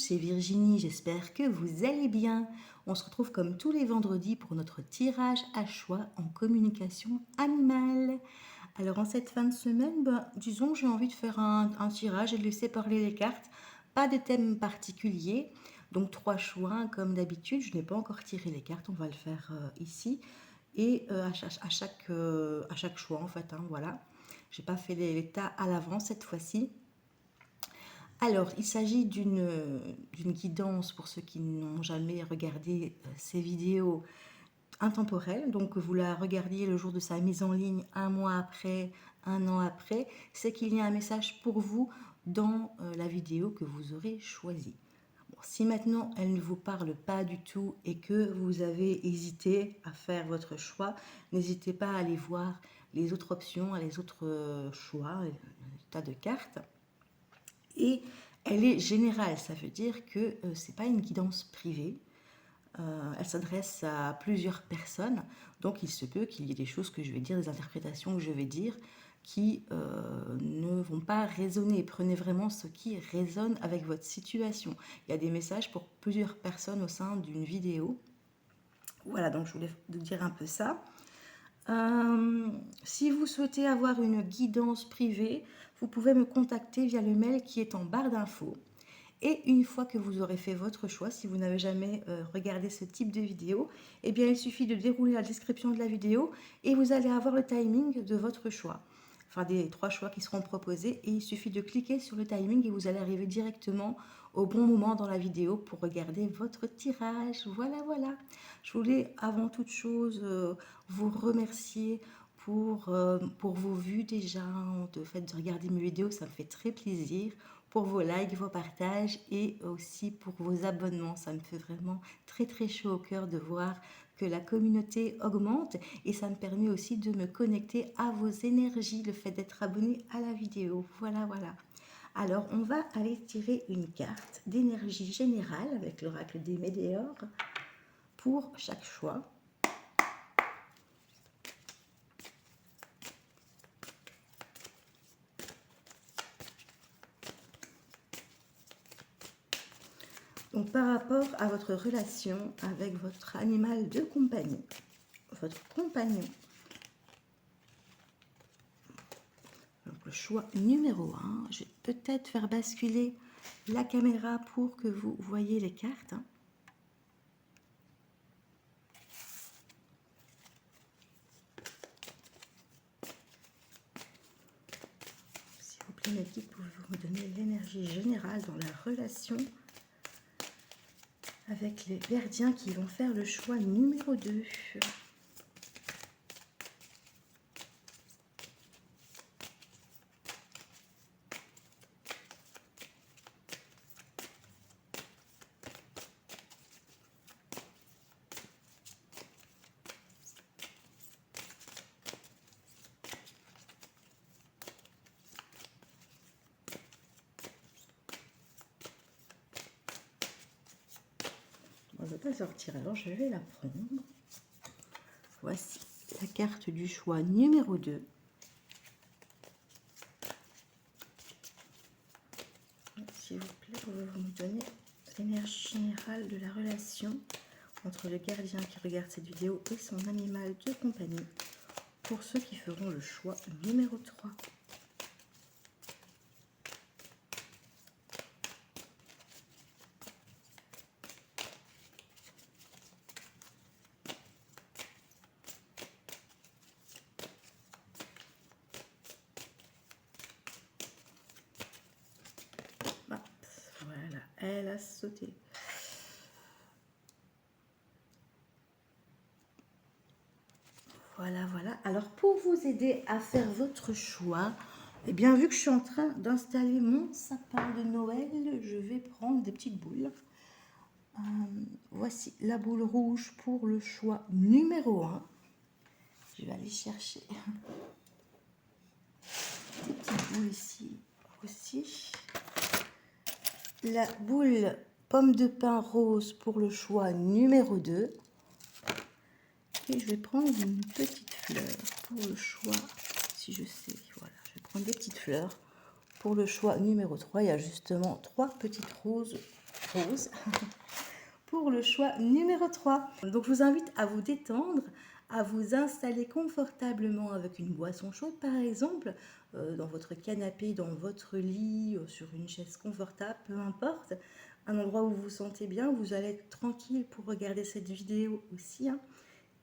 c'est Virginie, j'espère que vous allez bien. On se retrouve comme tous les vendredis pour notre tirage à choix en communication animale. Alors en cette fin de semaine, disons que j'ai envie de faire un tirage et de laisser parler les cartes. Pas de thème particulier, donc 3 choix comme d'habitude. Je n'ai pas encore tiré les cartes, on va le faire ici. Et à chaque choix en fait, hein, voilà. J'ai pas fait les tas à l'avance cette fois-ci. Alors, il s'agit d'une guidance pour ceux qui n'ont jamais regardé ces vidéos intemporelles. Donc, vous la regardiez le jour de sa mise en ligne, un mois après, un an après. C'est qu'il y a un message pour vous dans la vidéo que vous aurez choisie. Bon, si maintenant elle ne vous parle pas du tout et que vous avez hésité à faire votre choix, n'hésitez pas à aller voir les autres options, les autres choix, tas de cartes. Et elle est générale, ça veut dire que ce n'est pas une guidance privée. Elle s'adresse à plusieurs personnes, donc il se peut qu'il y ait des choses que je vais dire, des interprétations que je vais dire qui ne vont pas résonner. Prenez vraiment ce qui résonne avec votre situation. Il y a des messages pour plusieurs personnes au sein d'une vidéo. Voilà, donc je voulais vous dire un peu ça. Si vous souhaitez avoir une guidance privée, vous pouvez me contacter via le mail qui est en barre d'infos. Et une fois que vous aurez fait votre choix, si vous n'avez jamais regardé ce type de vidéo, eh bien il suffit de dérouler la description de la vidéo et vous allez avoir le timing de votre choix. Enfin des 3 choix qui seront proposés et il suffit de cliquer sur le timing et vous allez arriver directement au bon moment dans la vidéo pour regarder votre tirage. Voilà, voilà. Je voulais avant toute chose vous remercier pour vos vues déjà, le fait de regarder mes vidéos, ça me fait très plaisir, pour vos likes, vos partages et aussi pour vos abonnements. Ça me fait vraiment très très chaud au cœur de voir que la communauté augmente et ça me permet aussi de me connecter à vos énergies, le fait d'être abonné à la vidéo. Voilà, voilà. Alors, on va aller tirer une carte d'énergie générale avec l'oracle des Médéores pour chaque choix. Donc, par rapport à votre relation avec votre animal de compagnie, votre compagnon. Donc, le choix numéro 1, je vais peut-être faire basculer la caméra pour que vous voyez les cartes. S'il vous plaît, mes guides, pouvez-vous me donner l'énergie générale dans la relation avec les gardiens qui vont faire le choix numéro 2. On ne va pas sortir, alors je vais la prendre. Voici la carte du choix numéro 2. S'il vous plaît, pouvez-vous me donner l'énergie générale de la relation entre le gardien qui regarde cette vidéo et son animal de compagnie pour ceux qui feront le choix numéro 3. Voilà, elle a sauté. Voilà, voilà. Alors, pour vous aider à faire votre choix, eh bien, vu que je suis en train d'installer mon sapin de Noël, je vais prendre des petites boules. Voici la boule rouge pour le choix numéro 1. Je vais aller chercher des petites boules ici aussi. La boule pomme de pin rose pour le choix numéro 2. Et je vais prendre une petite fleur pour le choix, si je sais, voilà, je vais prendre des petites fleurs pour le choix numéro 3. Il y a justement 3 petites roses rose pour le choix numéro 3. Donc je vous invite à vous détendre, à vous installer confortablement avec une boisson chaude par exemple, dans votre canapé, dans votre lit, sur une chaise confortable, peu importe, un endroit où vous vous sentez bien, vous allez être tranquille pour regarder cette vidéo aussi, hein,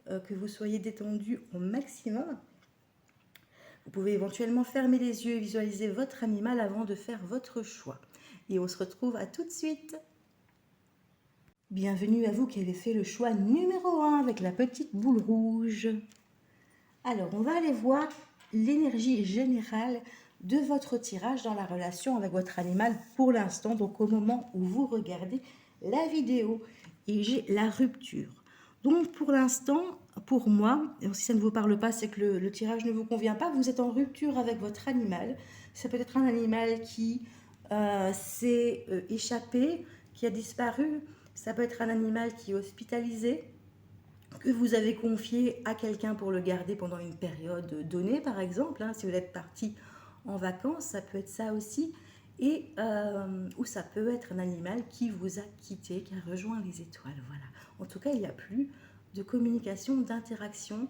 que vous soyez détendu au maximum. Vous pouvez éventuellement fermer les yeux et visualiser votre animal avant de faire votre choix. Et on se retrouve à tout de suite. Bienvenue à vous qui avez fait le choix numéro 1 avec la petite boule rouge. Alors, on va aller voir l'énergie générale de votre tirage dans la relation avec votre animal pour l'instant, donc au moment où vous regardez la vidéo. Et j'ai la rupture. Donc, pour l'instant, pour moi, si ça ne vous parle pas, c'est que le tirage ne vous convient pas, vous êtes en rupture avec votre animal. Ça peut être un animal qui s'est échappé, qui a disparu. Ça peut être un animal qui est hospitalisé, que vous avez confié à quelqu'un pour le garder pendant une période donnée, par exemple. Hein, si vous êtes parti en vacances, ça peut être ça aussi. Et ou ça peut être un animal qui vous a quitté, qui a rejoint les étoiles. Voilà. En tout cas, il n'y a plus de communication, d'interaction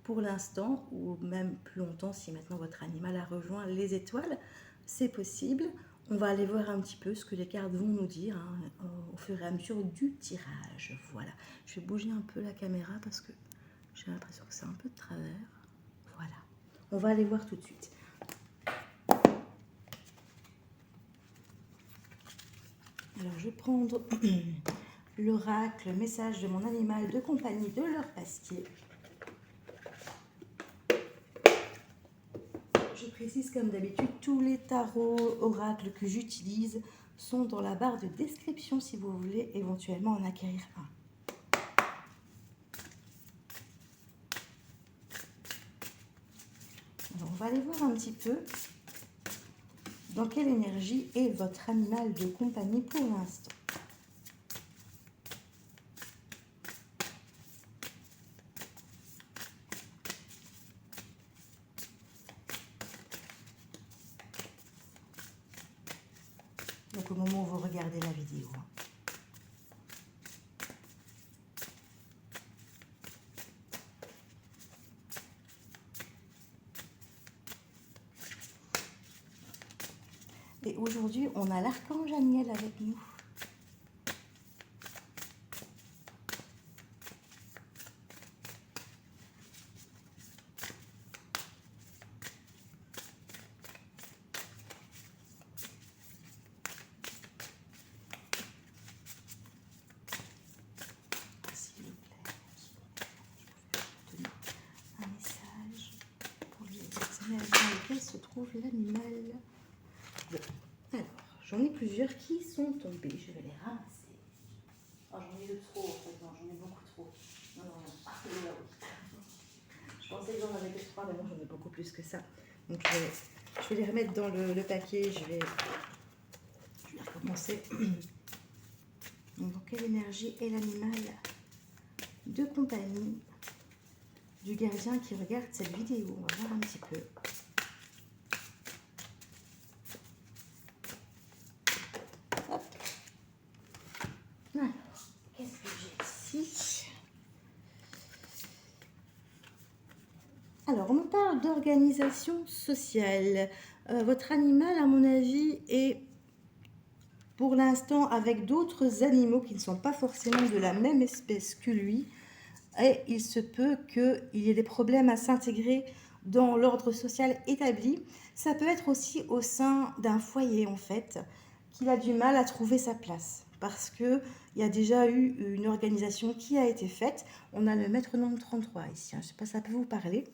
pour l'instant, ou même plus longtemps si maintenant votre animal a rejoint les étoiles. C'est possible. On va aller voir un petit peu ce que les cartes vont nous dire, hein, au fur et à mesure du tirage. Voilà. Je vais bouger un peu la caméra parce que j'ai l'impression que c'est un peu de travers. Voilà. On va aller voir tout de suite. Alors, je vais prendre l'oracle, le message de mon animal de compagnie de leur pasquier. Je précise comme d'habitude, tous les tarots, oracles que j'utilise sont dans la barre de description si vous voulez éventuellement en acquérir un. Alors, on va aller voir un petit peu dans quelle énergie est votre animal de compagnie pour l'instant. Donc au moment où vous regardez la vidéo. Et aujourd'hui, on a l'archange Aniel avec nous. S'il vous plaît, je vais donner un message pour les personnes dans lesquelles se trouve l'animal. Bon, alors, j'en ai plusieurs qui sont tombés. Je vais les ramasser. Oh, j'en ai de trop, en fait. Non, j'en ai beaucoup trop. Non, non, non. Ah, là, oui. Je pensais que j'en avais que 3, mais non, j'en ai beaucoup plus que ça. Donc, je vais les remettre dans le paquet. Je vais recommencer. Donc, dans quelle énergie est l'animal de compagnie du gardien qui regarde cette vidéo? On va voir un petit peu. Hop. Alors, qu'est-ce que j'ai ici? Alors, on me parle d'organisation sociale. Votre animal, à mon avis, est pour l'instant avec d'autres animaux qui ne sont pas forcément de la même espèce que lui. Et il se peut qu'il y ait des problèmes à s'intégrer dans l'ordre social établi. Ça peut être aussi au sein d'un foyer, en fait, qu'il a du mal à trouver sa place. Parce qu'il y a déjà eu une organisation qui a été faite. On a le maître nombre 33 ici, hein. Je ne sais pas si ça peut vous parler.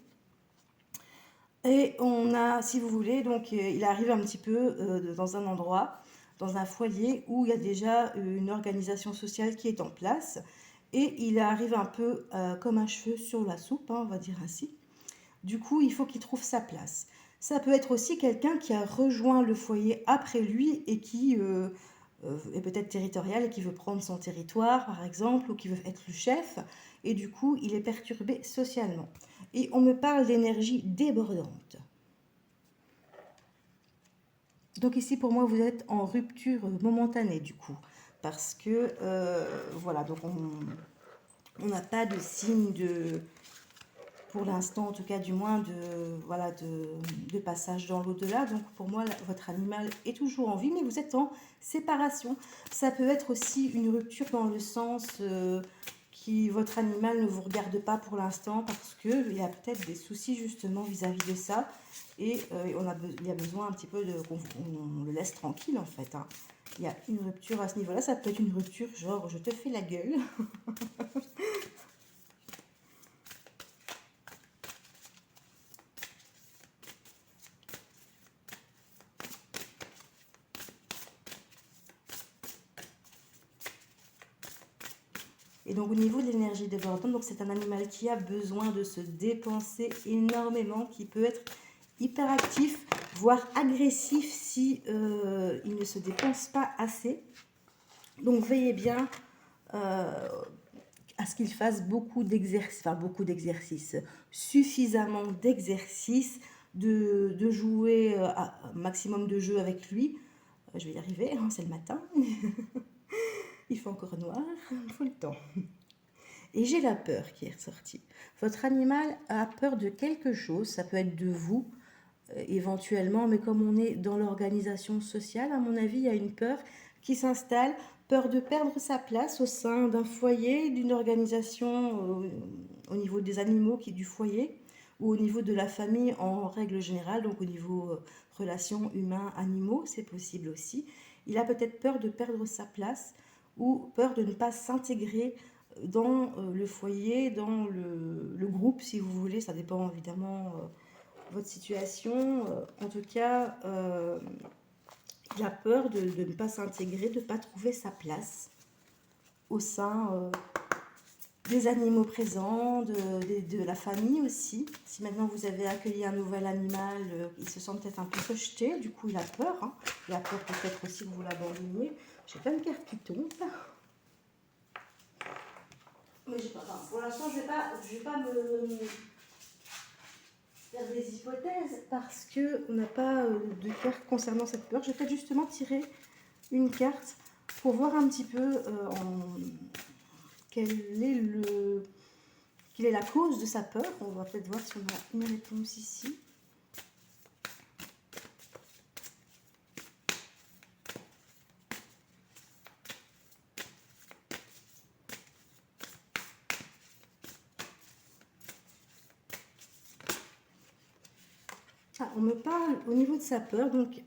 Et on a, si vous voulez, donc il arrive un petit peu dans un endroit, dans un foyer où il y a déjà une organisation sociale qui est en place. Et il arrive un peu comme un cheveu sur la soupe, hein, on va dire ainsi. Du coup, il faut qu'il trouve sa place. Ça peut être aussi quelqu'un qui a rejoint le foyer après lui et qui est peut-être territorial et qui veut prendre son territoire, par exemple, ou qui veut être le chef. Et du coup, il est perturbé socialement. Et on me parle d'énergie débordante. Donc ici, pour moi, vous êtes en rupture momentanée, du coup. parce que, voilà, donc on n'a pas de signe de, pour l'instant en tout cas du moins, voilà, de passage dans l'au-delà. Donc pour moi, votre animal est toujours en vie, mais vous êtes en séparation. Ça peut être aussi une rupture dans le sens votre animal ne vous regarde pas pour l'instant parce qu'il y a peut-être des soucis justement vis-à-vis de ça. Et il y a besoin un petit peu qu'on le laisse tranquille en fait, hein. Il y a une rupture à ce niveau-là. Ça peut être une rupture genre je te fais la gueule. Et donc au niveau de l'énergie débordante, donc c'est un animal qui a besoin de se dépenser énormément, qui peut être hyperactif, voire agressif si il ne se dépense pas assez. Donc veillez bien à ce qu'il fasse beaucoup d'exercices, suffisamment d'exercices, de jouer un maximum de jeux avec lui. Je vais y arriver, hein, c'est le matin. Il fait encore noir, il faut le temps. Et j'ai la peur qui est ressortie. Votre animal a peur de quelque chose, ça peut être de vous éventuellement, mais comme on est dans l'organisation sociale, à mon avis, il y a une peur qui s'installe, peur de perdre sa place au sein d'un foyer, d'une organisation au niveau des animaux du foyer, ou au niveau de la famille en règle générale, donc au niveau relations humains-animaux, c'est possible aussi. Il a peut-être peur de perdre sa place ou peur de ne pas s'intégrer dans le foyer, dans le groupe, si vous voulez. Ça dépend évidemment de votre situation. En tout cas, il a peur de ne pas s'intégrer, de ne pas trouver sa place au sein des animaux présents, de la famille aussi. Si maintenant vous avez accueilli un nouvel animal, il se sent peut-être un peu rejeté, du coup il a peur. Hein. Il a peur peut-être aussi que vous l'abandonniez. J'ai plein de cartes qui tombent. Mais pour l'instant, je vais pas me faire des hypothèses parce qu'on n'a pas de carte concernant cette peur. Je vais peut-être justement tirer une carte pour voir un petit peu quelle est la cause de sa peur. On va peut-être voir si on a une réponse ici. Ah, on me parle au niveau de sa peur, donc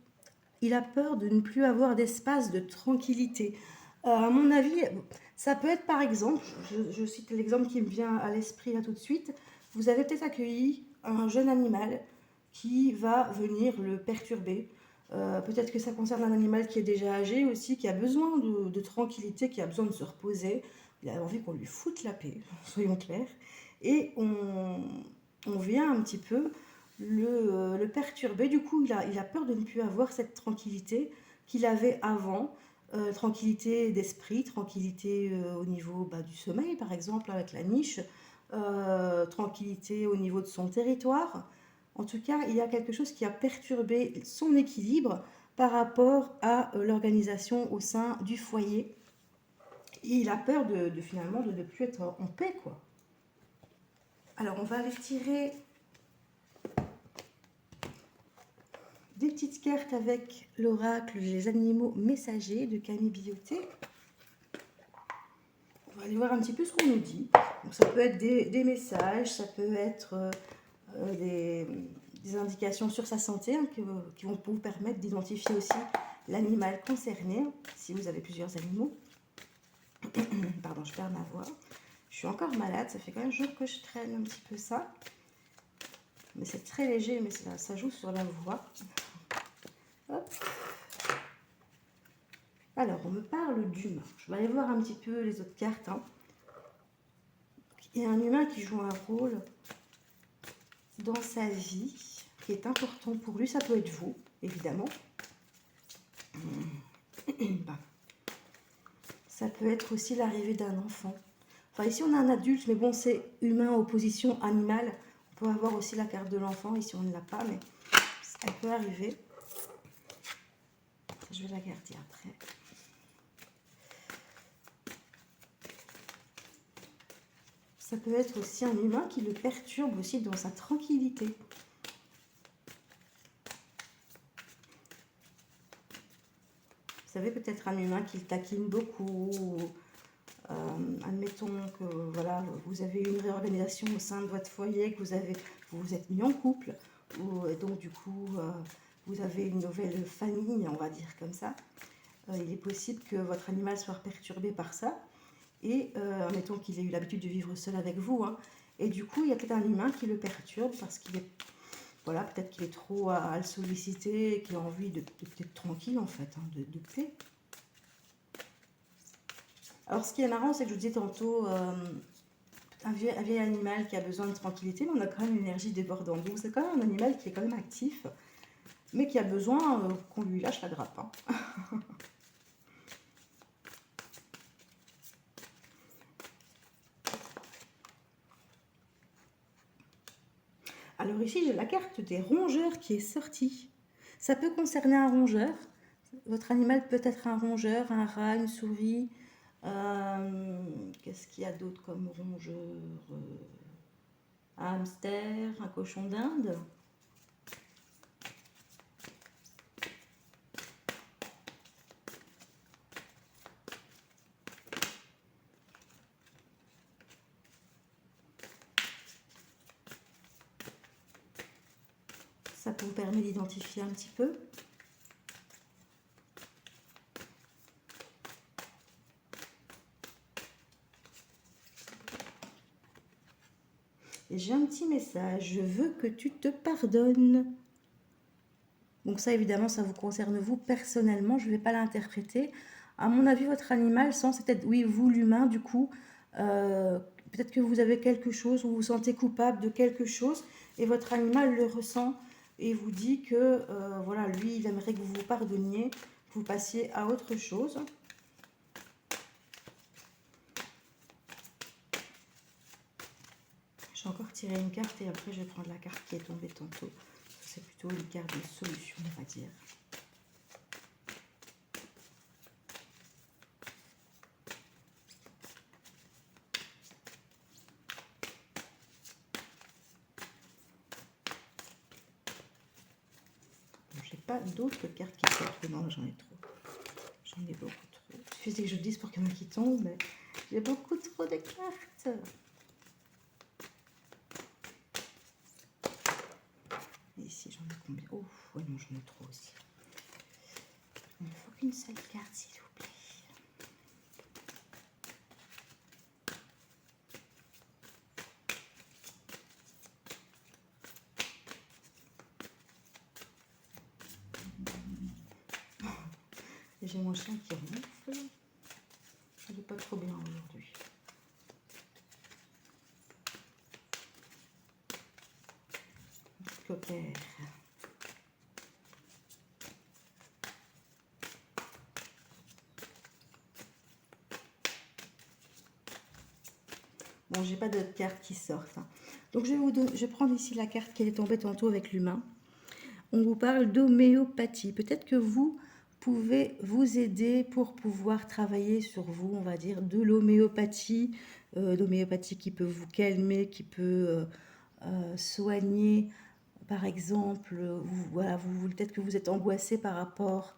il a peur de ne plus avoir d'espace de tranquillité. À mon avis, ça peut être par exemple, je cite l'exemple qui me vient à l'esprit là tout de suite, vous avez peut-être accueilli un jeune animal qui va venir le perturber. Peut-être que ça concerne un animal qui est déjà âgé aussi, qui a besoin de tranquillité, qui a besoin de se reposer. Il a envie qu'on lui foute la paix, soyons clairs. Et on vient un petit peu le perturber. Du coup, il a peur de ne plus avoir cette tranquillité qu'il avait avant. Tranquillité d'esprit, tranquillité au niveau du sommeil, par exemple, avec la niche. Tranquillité au niveau de son territoire. En tout cas, il y a quelque chose qui a perturbé son équilibre par rapport à l'organisation au sein du foyer. Et il a peur finalement de ne plus être en paix, quoi. Alors, on va aller tirer des petites cartes avec l'oracle Les animaux messagers de Camille Billoté. On va aller voir un petit peu ce qu'on nous dit. Donc, ça peut être des messages, ça peut être des indications sur sa santé hein, qui vont vous permettre d'identifier aussi l'animal concerné, si vous avez plusieurs animaux. Pardon, je perds ma voix. Je suis encore malade, ça fait quand même un jour que je traîne un petit peu ça. Mais c'est très léger, mais ça joue sur la voix. Hop. Alors, on me parle d'humain. Je vais aller voir un petit peu les autres cartes. Hein. Il y a un humain qui joue un rôle dans sa vie qui est important pour lui. Ça peut être vous, évidemment. Ça peut être aussi l'arrivée d'un enfant. Enfin, ici, on a un adulte, mais bon, c'est humain, opposition, animal. On peut avoir aussi la carte de l'enfant. Ici, on ne l'a pas, mais elle peut arriver. Je vais la garder après. Ça peut être aussi un humain qui le perturbe aussi dans sa tranquillité. Vous savez, peut-être un humain qui le taquine beaucoup. Admettons que voilà, vous avez une réorganisation au sein de votre foyer, que vous vous êtes mis en couple, ou donc du coup, vous avez une nouvelle famille, on va dire comme ça. Il est possible que votre animal soit perturbé par ça. Et admettons qu'il ait eu l'habitude de vivre seul avec vous. Hein, et du coup, il y a peut-être un humain qui le perturbe parce qu'il est, voilà, peut-être qu'il est trop à le solliciter et qu'il a envie de peut-être tranquille en fait, hein, de paix. Alors, ce qui est marrant, c'est que je vous disais tantôt, un vieil animal qui a besoin de tranquillité, mais on a quand même une énergie débordante. Donc, c'est quand même un animal qui est quand même actif, mais qui a besoin qu'on lui lâche la grappe. Hein. Alors ici, j'ai la carte des rongeurs qui est sortie. Ça peut concerner un rongeur. Votre animal peut être un rongeur, un rat, une souris. Qu'est-ce qu'il y a d'autre comme rongeur? Un hamster, un cochon d'Inde. Ça vous permet d'identifier un petit peu. Et j'ai un petit message. Je veux que tu te pardonnes. Donc ça, évidemment, ça vous concerne vous personnellement. Je ne vais pas l'interpréter. À mon avis, votre animal sent, c'est peut-être, oui, vous l'humain, du coup, peut-être que vous avez quelque chose, vous vous sentez coupable de quelque chose, et votre animal le ressent et vous dit que, voilà, lui, il aimerait que vous vous pardonniez, que vous passiez à autre chose. Je vais encore tirer une carte et après je vais prendre la carte qui est tombée tantôt. C'est plutôt une carte de solution, on va dire. J'ai pas d'autres cartes qui sortent. Non, j'en ai trop. J'en ai beaucoup trop. Il suffisait que je dise pour qu'il y en ait qui tombent, mais j'ai beaucoup trop de cartes. Et ici, j'en ai combien? Oh, ouais, non, j'en ai trop aussi. Il ne faut qu'une seule carte, s'il vous plaît. Et j'ai mon chien qui ronfle. Il n'est pas trop bien aujourd'hui. Cocker. Bon, j'ai pas d'autres cartes qui sortent. Hein. Donc, je vais prendre ici la carte qui est tombée tantôt avec l'humain. On vous parle d'homéopathie. Peut-être que vous pouvez vous aider pour pouvoir travailler sur vous, on va dire, de l'homéopathie. L'homéopathie qui peut vous calmer, qui peut soigner. Par exemple, voilà, peut-être que vous êtes angoissé par rapport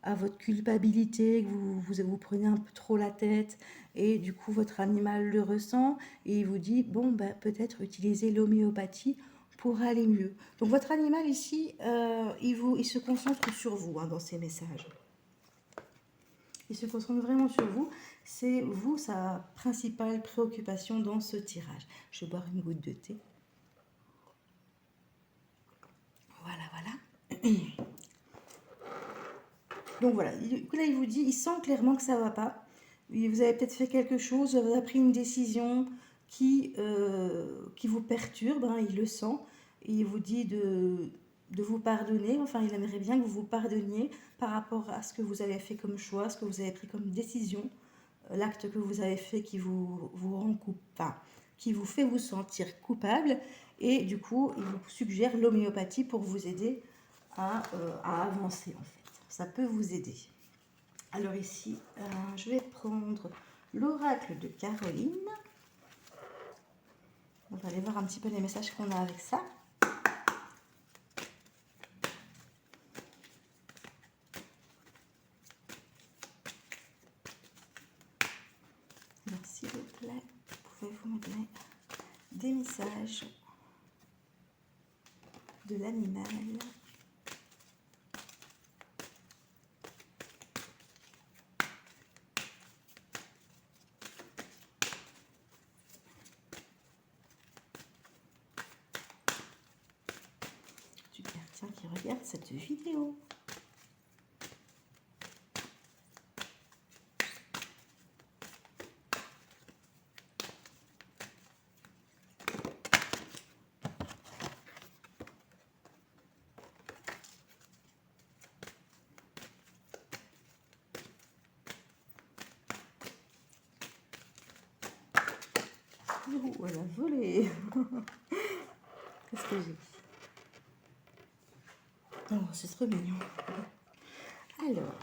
à votre culpabilité, que vous prenez un peu trop la tête et du coup votre animal le ressent et il vous dit bon ben peut-être utiliser l'homéopathie pour aller mieux. Donc votre animal ici, il se concentre sur vous hein, dans ses messages. Il se concentre vraiment sur vous. C'est vous sa principale préoccupation dans ce tirage. Je vais boire une goutte de thé. Voilà, voilà. Donc voilà, là il vous dit, il sent clairement que ça ne va pas. Vous avez peut-être fait quelque chose, vous avez pris une décision qui vous perturbe, hein, il le sent. Et il vous dit de vous pardonner, enfin il aimerait bien que vous vous pardonniez par rapport à ce que vous avez fait comme choix, ce que vous avez pris comme décision, l'acte que vous avez fait qui vous rend enfin, qui vous fait vous sentir coupable. Et du coup, il vous suggère l'homéopathie pour vous aider à avancer en fait. Ça peut vous aider. Alors ici, je vais prendre l'oracle de Caroline. On va aller voir un petit peu les messages qu'on a avec ça. Alors, s'il vous plaît, pouvez-vous me donner des messages de l'animal? Super, tiens, qui regarde cette vidéo. Oh, elle a volé. Qu'est-ce que j'ai? Oh, c'est trop mignon. Alors,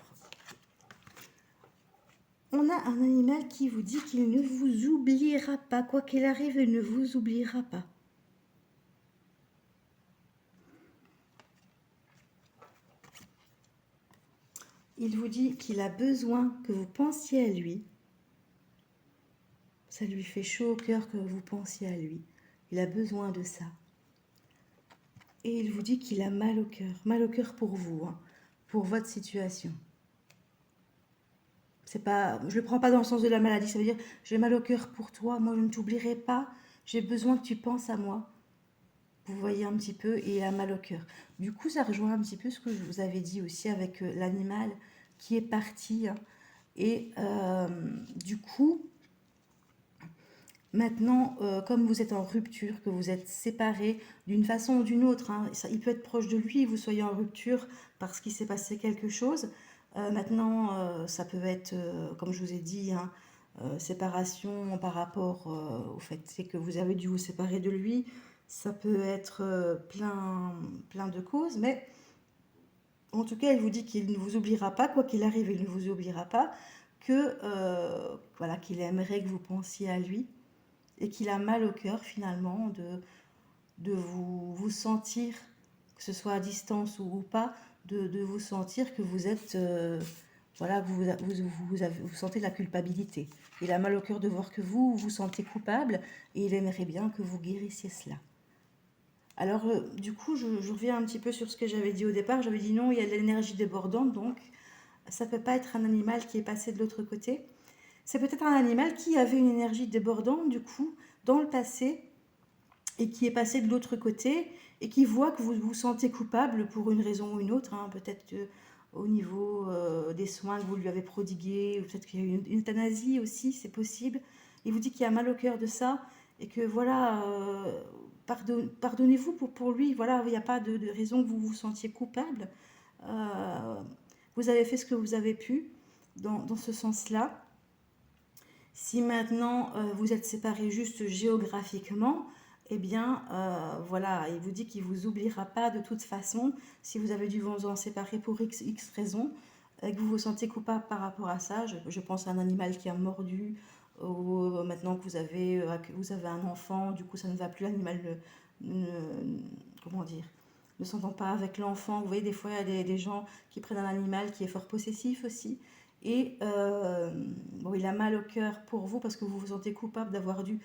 on a un animal qui vous dit qu'il ne vous oubliera pas. Quoi qu'il arrive, il ne vous oubliera pas. Il vous dit qu'il a besoin que vous pensiez à lui. Ça lui fait chaud au cœur que vous pensiez à lui. Il a besoin de ça. Et il vous dit qu'il a mal au cœur pour vous, hein, pour votre situation. C'est pas, je le prends pas dans le sens de la maladie, ça veut dire j'ai mal au cœur pour toi, moi je ne t'oublierai pas, j'ai besoin que tu penses à moi. Vous voyez un petit peu, et il a mal au cœur. Du coup, ça rejoint un petit peu ce que je vous avais dit aussi avec l'animal qui est parti, hein. Et du coup, maintenant, comme vous êtes en rupture, que vous êtes séparés d'une façon ou d'une autre, hein, il peut être proche de lui, vous soyez en rupture parce qu'il s'est passé quelque chose. Maintenant, ça peut être, comme je vous ai dit, hein, séparation par rapport au fait que vous avez dû vous séparer de lui. Ça peut être plein de causes, mais en tout cas, il vous dit qu'il ne vous oubliera pas, quoi qu'il arrive, il ne vous oubliera pas, que voilà, qu'il aimerait que vous pensiez à lui et qu'il a mal au cœur finalement de vous sentir, que ce soit à distance ou pas, de vous sentir que vous êtes, voilà, vous sentez la culpabilité. Il a mal au cœur de voir que vous vous sentez coupable et il aimerait bien que vous guérissiez cela. Alors, du coup, je reviens un petit peu sur ce que j'avais dit au départ. J'avais dit non, il y a de l'énergie débordante, donc ça ne peut pas être un animal qui est passé de l'autre côté. C'est peut-être un animal qui avait une énergie débordante, du coup, dans le passé, et qui est passé de l'autre côté, et qui voit que vous vous sentez coupable pour une raison ou une autre, hein. Peut-être que au niveau des soins que vous lui avez prodigués, ou peut-être qu'il y a eu une euthanasie aussi, c'est possible. Il vous dit qu'il a mal au cœur de ça, et que voilà, pardonnez-vous pour lui, voilà, il n'y a pas de raison que vous vous sentiez coupable. Euh, vous avez fait ce que vous avez pu dans ce sens-là. Si maintenant vous êtes séparés juste géographiquement, eh bien voilà, il vous dit qu'il ne vous oubliera pas de toute façon. Si vous avez dû vous en séparer pour X raisons, et que vous vous sentez coupable par rapport à ça, je pense à un animal qui a mordu, ou maintenant que vous avez un enfant, du coup ça ne va plus, l'animal comment dire, ne s'entend pas avec l'enfant. Vous voyez, des fois il y a des gens qui prennent un animal qui est fort possessif aussi. Et bon, il a mal au cœur pour vous parce que vous vous sentez coupable d'avoir dû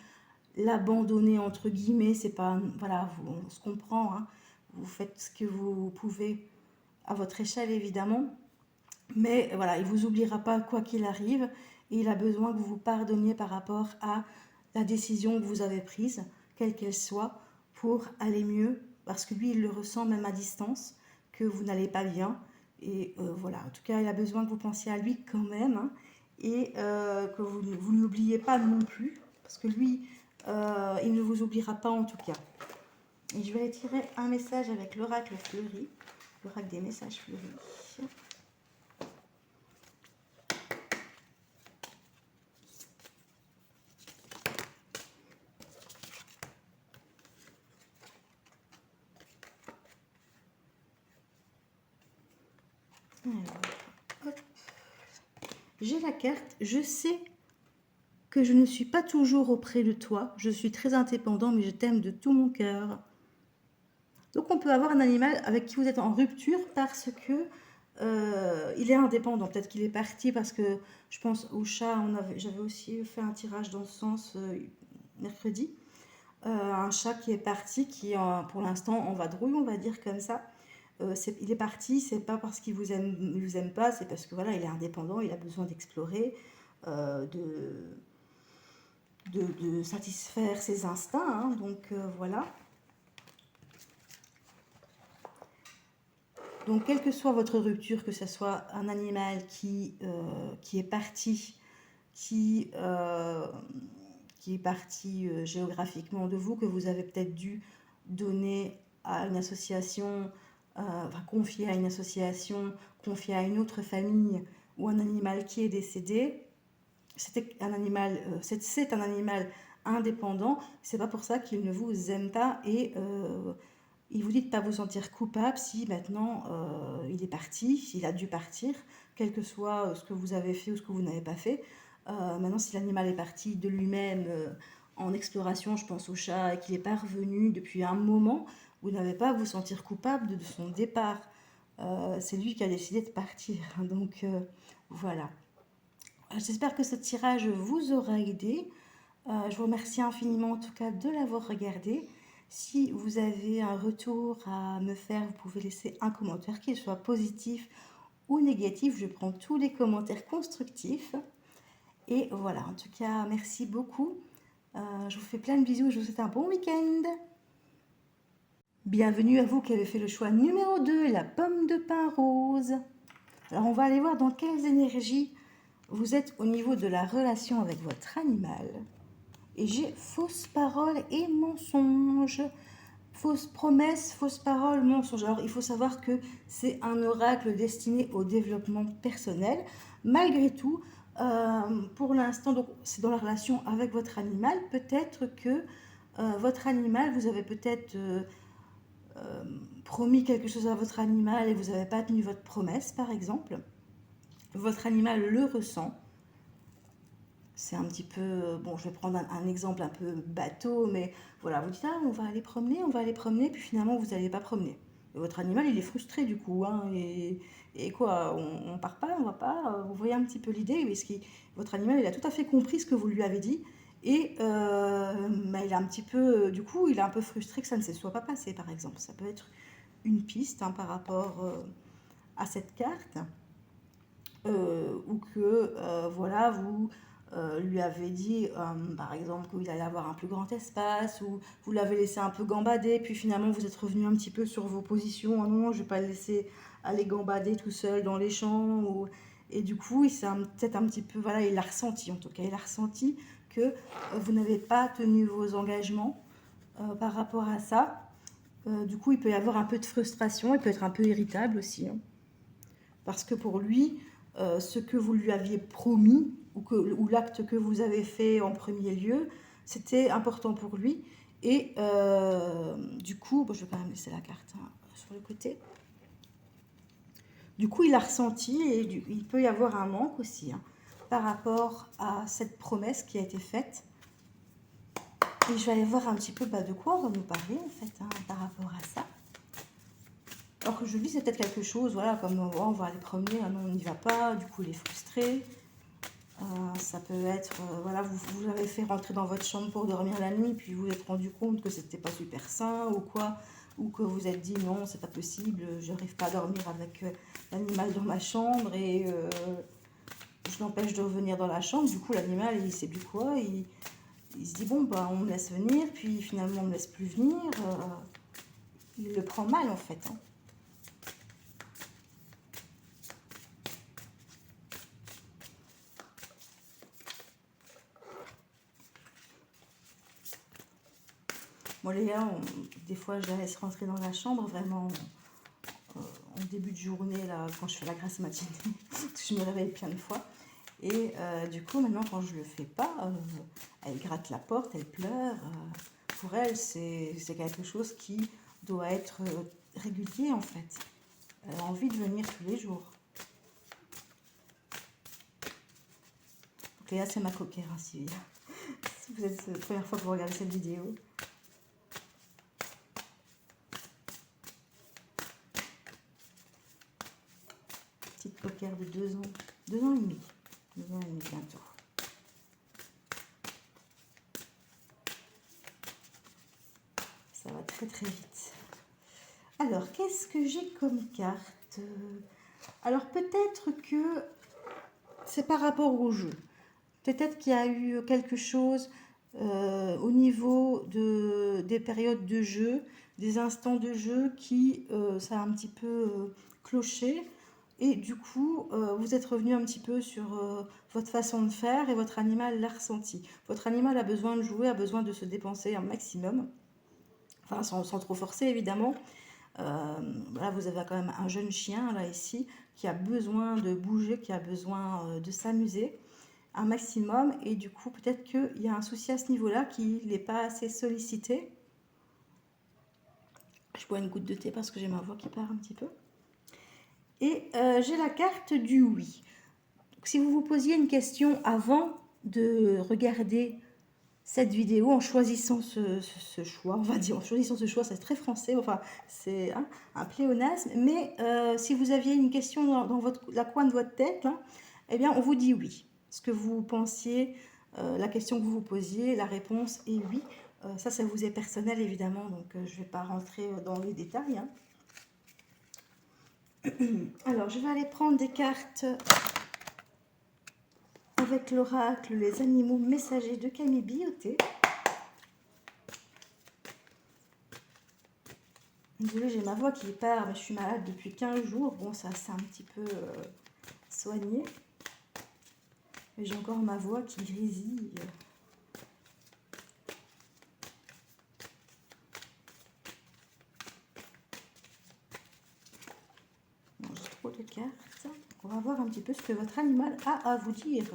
l'abandonner, entre guillemets. C'est pas, voilà, on se comprend, hein. Vous faites ce que vous pouvez à votre échelle, évidemment. Mais voilà, il ne vous oubliera pas quoi qu'il arrive. Et il a besoin que vous vous pardonniez par rapport à la décision que vous avez prise, quelle qu'elle soit, pour aller mieux. Parce que lui, il le ressent même à distance, que vous n'allez pas bien. Et voilà, en tout cas, il a besoin que vous pensiez à lui quand même, hein, et que vous ne l'oubliez pas non plus, parce que lui, il ne vous oubliera pas en tout cas. Et je vais aller tirer un message avec l'oracle fleuri, l'oracle des messages fleuris. Alors, hop. J'ai la carte, je sais que je ne suis pas toujours auprès de toi. Je suis très indépendant, mais je t'aime de tout mon cœur. Donc on peut avoir un animal avec qui vous êtes en rupture parce que il est indépendant. Peut-être qu'il est parti parce que je pense au chat, j'avais aussi fait un tirage dans ce sens mercredi. Un chat qui est parti, qui pour l'instant en vadrouille, on va dire comme ça. Il est parti, c'est pas parce qu'il vous aime pas, c'est parce que voilà, il est indépendant, il a besoin d'explorer, de satisfaire ses instincts. Hein, donc voilà. Donc, quelle que soit votre rupture, que ce soit un animal qui est parti, qui est parti géographiquement de vous, que vous avez peut-être dû donner à une association, enfin, confier à une association, confier à une autre famille, ou un animal qui est décédé, c'est un animal indépendant. C'est pas pour ça qu'il ne vous aime pas et il vous dit de ne pas vous sentir coupable si maintenant il est parti, s'il a dû partir, quel que soit ce que vous avez fait ou ce que vous n'avez pas fait. Maintenant, si l'animal est parti de lui-même en exploration, je pense au chat, et qu'il n'est pas revenu depuis un moment, vous n'avez pas à vous sentir coupable de son départ. C'est lui qui a décidé de partir. Donc voilà. J'espère que ce tirage vous aura aidé. Je vous remercie infiniment en tout cas de l'avoir regardé. Si vous avez un retour à me faire, vous pouvez laisser un commentaire, qu'il soit positif ou négatif. Je prends tous les commentaires constructifs. Et voilà, en tout cas, merci beaucoup. Je vous fais plein de bisous. Je vous souhaite un bon week-end. Bienvenue à vous qui avez fait le choix numéro 2, la pomme de pin rose. Alors, on va aller voir dans quelles énergies vous êtes au niveau de la relation avec votre animal. Et j'ai fausses paroles et mensonges. Fausses promesses, fausses paroles, mensonges. Alors, il faut savoir que c'est un oracle destiné au développement personnel. Malgré tout, pour l'instant, donc c'est dans la relation avec votre animal. Peut-être que votre animal, vous avez peut-être promis quelque chose à votre animal et vous n'avez pas tenu votre promesse, par exemple. Votre animal le ressent. C'est un petit peu, bon, je vais prendre un exemple un peu bateau, mais voilà, vous dites, ah, on va aller promener, puis finalement, vous n'allez pas promener. Et votre animal, il est frustré du coup, hein, et quoi, on part pas, on va pas, vous voyez un petit peu l'idée, parce que votre animal, il a tout à fait compris ce que vous lui avez dit, et bah, il a un petit peu, du coup, il est un peu frustré que ça ne se soit pas passé, par exemple. Ça peut être une piste hein, par rapport à cette carte, ou que, voilà, vous lui avez dit, par exemple, qu'il allait avoir un plus grand espace, ou vous l'avez laissé un peu gambader, puis finalement vous êtes revenu un petit peu sur vos positions. Ah non, je ne vais pas le laisser aller gambader tout seul dans les champs. Et du coup, il s'est peut-être un petit peu, voilà, il a ressenti en tout cas, il a ressenti que vous n'avez pas tenu vos engagements par rapport à ça. Du coup, il peut y avoir un peu de frustration, il peut être un peu irritable aussi. Hein. Parce que pour lui, ce que vous lui aviez promis, ou l'acte que vous avez fait en premier lieu, c'était important pour lui. Et du coup, bon, je vais quand même laisser la carte hein, sur le côté. Du coup, il a ressenti, et il peut y avoir un manque aussi, hein, par rapport à cette promesse qui a été faite. Et je vais aller voir un petit peu de quoi on va nous parler, en fait, hein, par rapport à ça. Alors que je dis, c'est peut-être quelque chose, voilà, comme oh, on va aller promener, ah non, on n'y va pas, du coup, il est frustré. Ça peut être, voilà, vous avez fait rentrer dans votre chambre pour dormir la nuit, puis vous vous êtes rendu compte que c'était pas super sain ou quoi, ou que vous êtes dit non, c'est pas possible, je n'arrive pas à dormir avec l'animal dans ma chambre et je l'empêche de revenir dans la chambre. Du coup, l'animal, il sait plus quoi, il se dit bon, bah, on me laisse venir, puis finalement, on me laisse plus venir. Il le prend mal en fait. Hein. Moi, les gars, des fois, je la laisse rentrer dans la chambre, vraiment, en début de journée, là, quand je fais la grasse matinée, je me réveille plein de fois. Et du coup, maintenant, quand je le fais pas, elle gratte la porte, elle pleure. Pour elle, c'est quelque chose qui doit être régulier, en fait. Elle a envie de venir tous les jours. Cléa, c'est ma coquère, hein, si vous êtes la première fois que vous regardez cette vidéo. Petite coquère de 2 ans. 2 ans et demi. 2 ans et demi bientôt. Ça va très très vite. Alors, qu'est-ce que j'ai comme carte? Alors, peut-être que c'est par rapport au jeu. Peut-être qu'il y a eu quelque chose au niveau des périodes de jeu, des instants de jeu qui, ça a un petit peu cloché. Et du coup, vous êtes revenu un petit peu sur votre façon de faire et votre animal l'a ressenti. Votre animal a besoin de jouer, a besoin de se dépenser un maximum. Enfin, sans trop forcer, évidemment. Là, vous avez quand même un jeune chien, là, ici, qui a besoin de bouger, qui a besoin de s'amuser un maximum. Et du coup, peut-être qu'il y a un souci à ce niveau-là, qu'il n'est pas assez sollicité. Je bois une goutte de thé parce que j'ai ma voix qui part un petit peu. Et j'ai la carte du oui. Donc, si vous vous posiez une question avant de regarder cette vidéo, en choisissant ce choix, on va dire, en choisissant ce choix, c'est très français, enfin, c'est un pléonasme, mais si vous aviez une question dans la coin de votre tête, hein, eh bien, on vous dit oui. Ce que vous pensiez, la question que vous vous posiez, la réponse est oui. Ça vous est personnel, évidemment, donc je ne vais pas rentrer dans les détails. Hein. Alors, je vais aller prendre des cartes avec l'oracle Les animaux messagers de Camille Bioté. Désolée, j'ai ma voix qui part, mais je suis malade depuis 15 jours. Bon, ça s'est un petit peu soigné. Mais j'ai encore ma voix qui grésille. Bon, j'ai trop de cartes. On va voir un petit peu ce que votre animal a à vous dire.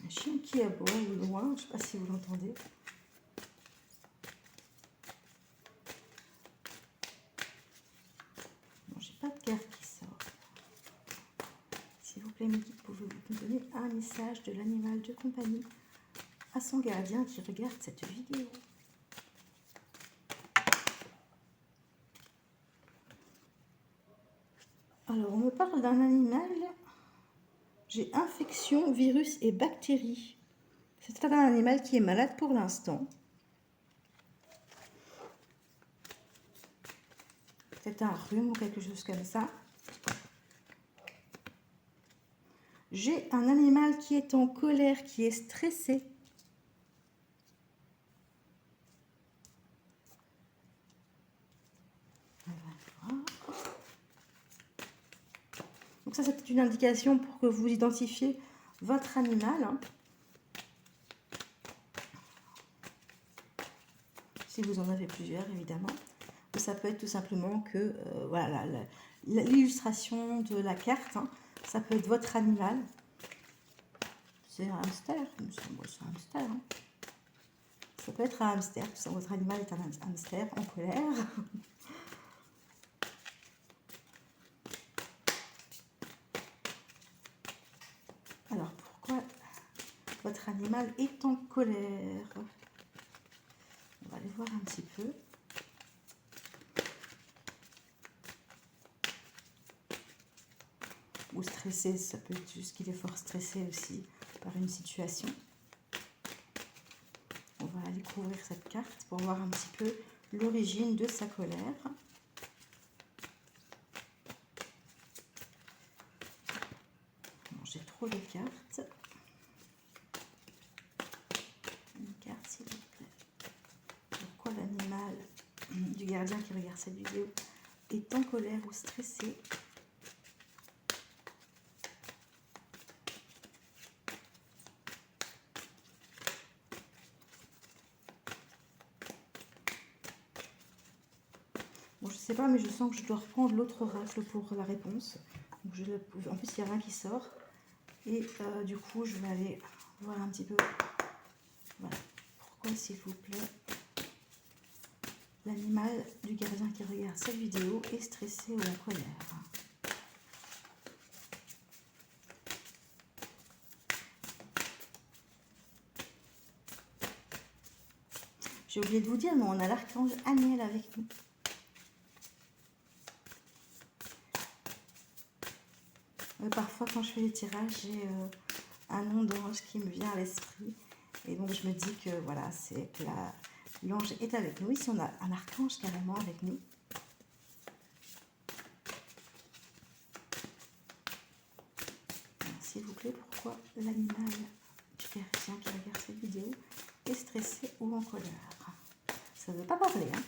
Un chien qui aboie au loin, je ne sais pas si vous l'entendez. Bon, j'ai pas de carte qui sort. S'il vous plaît, mes guides, pouvez-vous me donner un message de l'animal de compagnie à son gardien qui regarde cette vidéo? Alors, on me parle d'un animal. J'ai infection, virus et bactéries. C'est un animal qui est malade pour l'instant. Peut-être un rhume ou quelque chose comme ça. J'ai un animal qui est en colère, qui est stressé. Voilà. Donc ça, c'est une indication pour que vous identifiez votre animal. Hein. Si vous en avez plusieurs, évidemment. Ou ça peut être tout simplement que, voilà, l'illustration de la carte, hein, ça peut être votre animal. C'est un hamster, c'est un hamster. Hein. Ça peut être un hamster, tout ça, votre animal est un hamster en colère. Alors, pourquoi votre animal est en colère? On va aller voir un petit peu. Ou stressé, ça peut être juste qu'il est fort stressé aussi par une situation. On va aller couvrir cette carte pour voir un petit peu l'origine de sa colère. J'ai trop de cartes. Une carte, s'il vous plaît. Pourquoi l'animal du gardien qui regarde cette vidéo est en colère ou stressé? sais pas, mais je sens que je dois reprendre l'autre oracle pour la réponse. Donc en plus, il n'y a rien qui sort. Et du coup, je vais aller voir un petit peu. Voilà. Pourquoi, s'il vous plaît, l'animal du gardien qui regarde cette vidéo est stressé ou en colère? J'ai oublié de vous dire, mais on a l'archange Aniel avec nous. Parfois, quand je fais les tirages, j'ai un nom d'ange qui me vient à l'esprit. Et donc, je me dis que voilà, c'est que l'ange est avec nous. Ici, on a un archange carrément avec nous. S'il vous plaît, pourquoi l'animal du gardien qui regarde cette vidéo est stressé ou en colère? Ça ne veut pas parler, hein?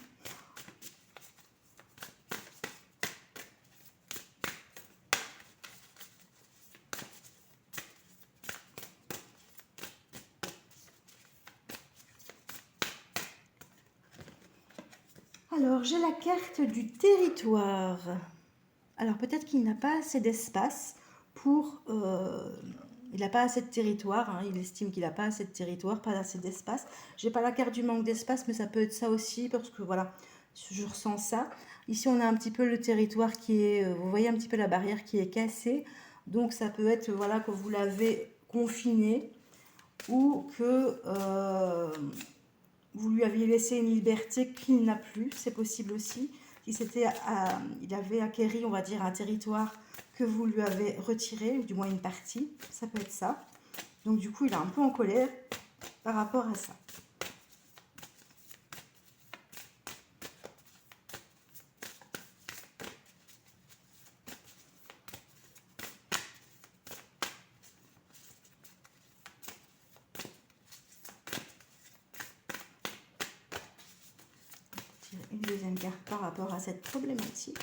Alors, j'ai la carte du territoire. Alors, peut-être qu'il n'a pas assez d'espace pour... il n'a pas assez de territoire, hein, il estime qu'il n'a pas assez de territoire, pas assez d'espace. J'ai pas la carte du manque d'espace, mais ça peut être ça aussi, parce que voilà, je ressens ça. Ici, on a un petit peu le territoire qui est... vous voyez un petit peu la barrière qui est cassée. Donc, ça peut être, voilà, que vous l'avez confiné ou que... vous lui aviez laissé une liberté qu'il n'a plus, c'est possible aussi. Il avait acquéri, on va dire, un territoire que vous lui avez retiré, ou du moins une partie, ça peut être ça. Donc du coup, il est un peu en colère par rapport à ça. Une deuxième carte par rapport à cette problématique.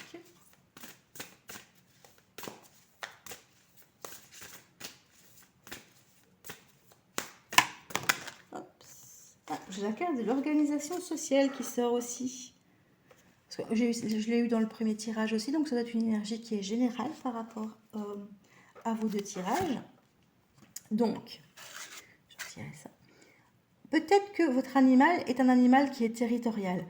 J'ai la carte de l'organisation sociale qui sort aussi. Parce que je l'ai eu dans le premier tirage aussi, donc ça doit être une énergie qui est générale par rapport à vos deux tirages. Donc, je retirerai ça. Peut-être que votre animal est un animal qui est territorial.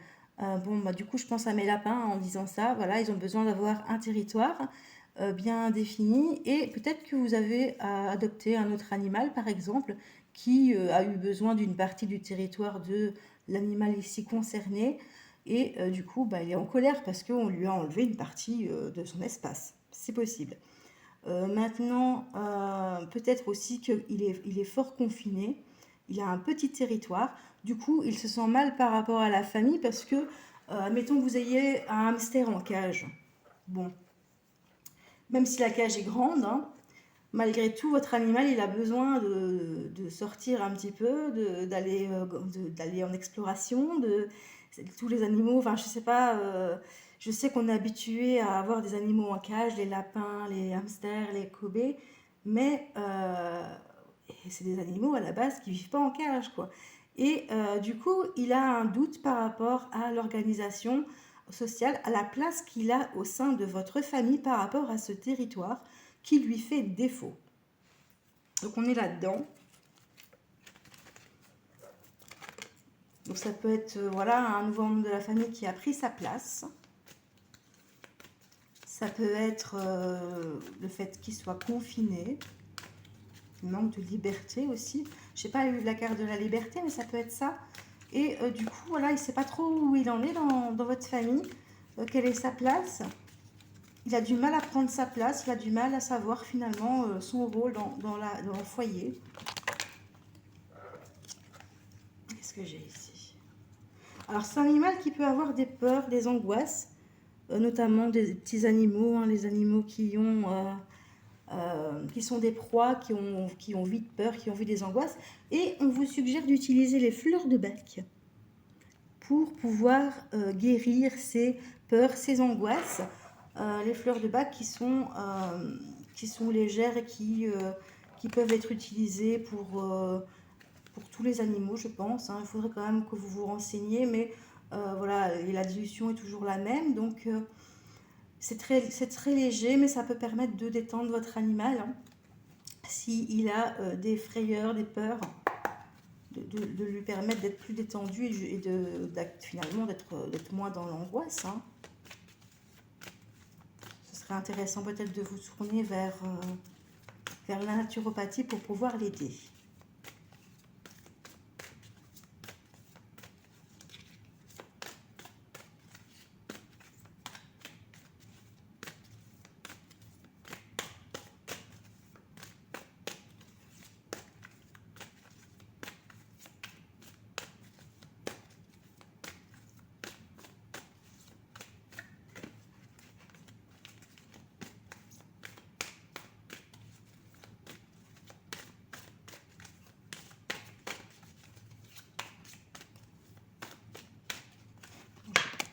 Du coup, je pense à mes lapins en disant ça. Voilà, ils ont besoin d'avoir un territoire bien défini. Et peut-être que vous avez adopté un autre animal, par exemple, qui a eu besoin d'une partie du territoire de l'animal ici concerné. Et du coup, il est en colère parce qu'on lui a enlevé une partie de son espace. C'est possible. Maintenant, peut-être aussi qu'il est fort confiné. Il a un petit territoire. Du coup, il se sent mal par rapport à la famille parce que, admettons que vous ayez un hamster en cage. Bon, même si la cage est grande, hein, malgré tout, votre animal, il a besoin de sortir un petit peu, d'aller en exploration. Tous les animaux, enfin, je sais pas, je sais qu'on est habitué à avoir des animaux en cage, les lapins, les hamsters, les Kobe, mais c'est des animaux à la base qui vivent pas en cage, quoi. Et du coup, il a un doute par rapport à l'organisation sociale, à la place qu'il a au sein de votre famille par rapport à ce territoire qui lui fait défaut. Donc on est là-dedans. Donc ça peut être voilà, un nouveau membre de la famille qui a pris sa place. Ça peut être le fait qu'il soit confiné. Il manque de liberté aussi. Je n'ai pas eu la carte de la liberté, mais ça peut être ça. Et du coup, voilà, il ne sait pas trop où il en est dans votre famille. Quelle est sa place? Il a du mal à prendre sa place. Il a du mal à savoir finalement son rôle dans le foyer. Qu'est-ce que j'ai ici? Alors, c'est un animal qui peut avoir des peurs, des angoisses, notamment des petits animaux, hein, les animaux qui sont des proies, qui ont vite peur, qui ont vu des angoisses. Et on vous suggère d'utiliser les fleurs de bac pour pouvoir guérir ces peurs, ces angoisses. Les fleurs de bac qui sont légères et qui peuvent être utilisées pour tous les animaux, je pense. Hein. Il faudrait quand même que vous vous renseigniez, mais Voilà, et la dilution est toujours la même. Donc, c'est très léger, mais ça peut permettre de détendre votre animal, hein, s'il a des frayeurs, des peurs, de lui permettre d'être plus détendu et finalement d'être moins dans l'angoisse, hein. Ce serait intéressant peut-être de vous tourner vers la naturopathie pour pouvoir l'aider.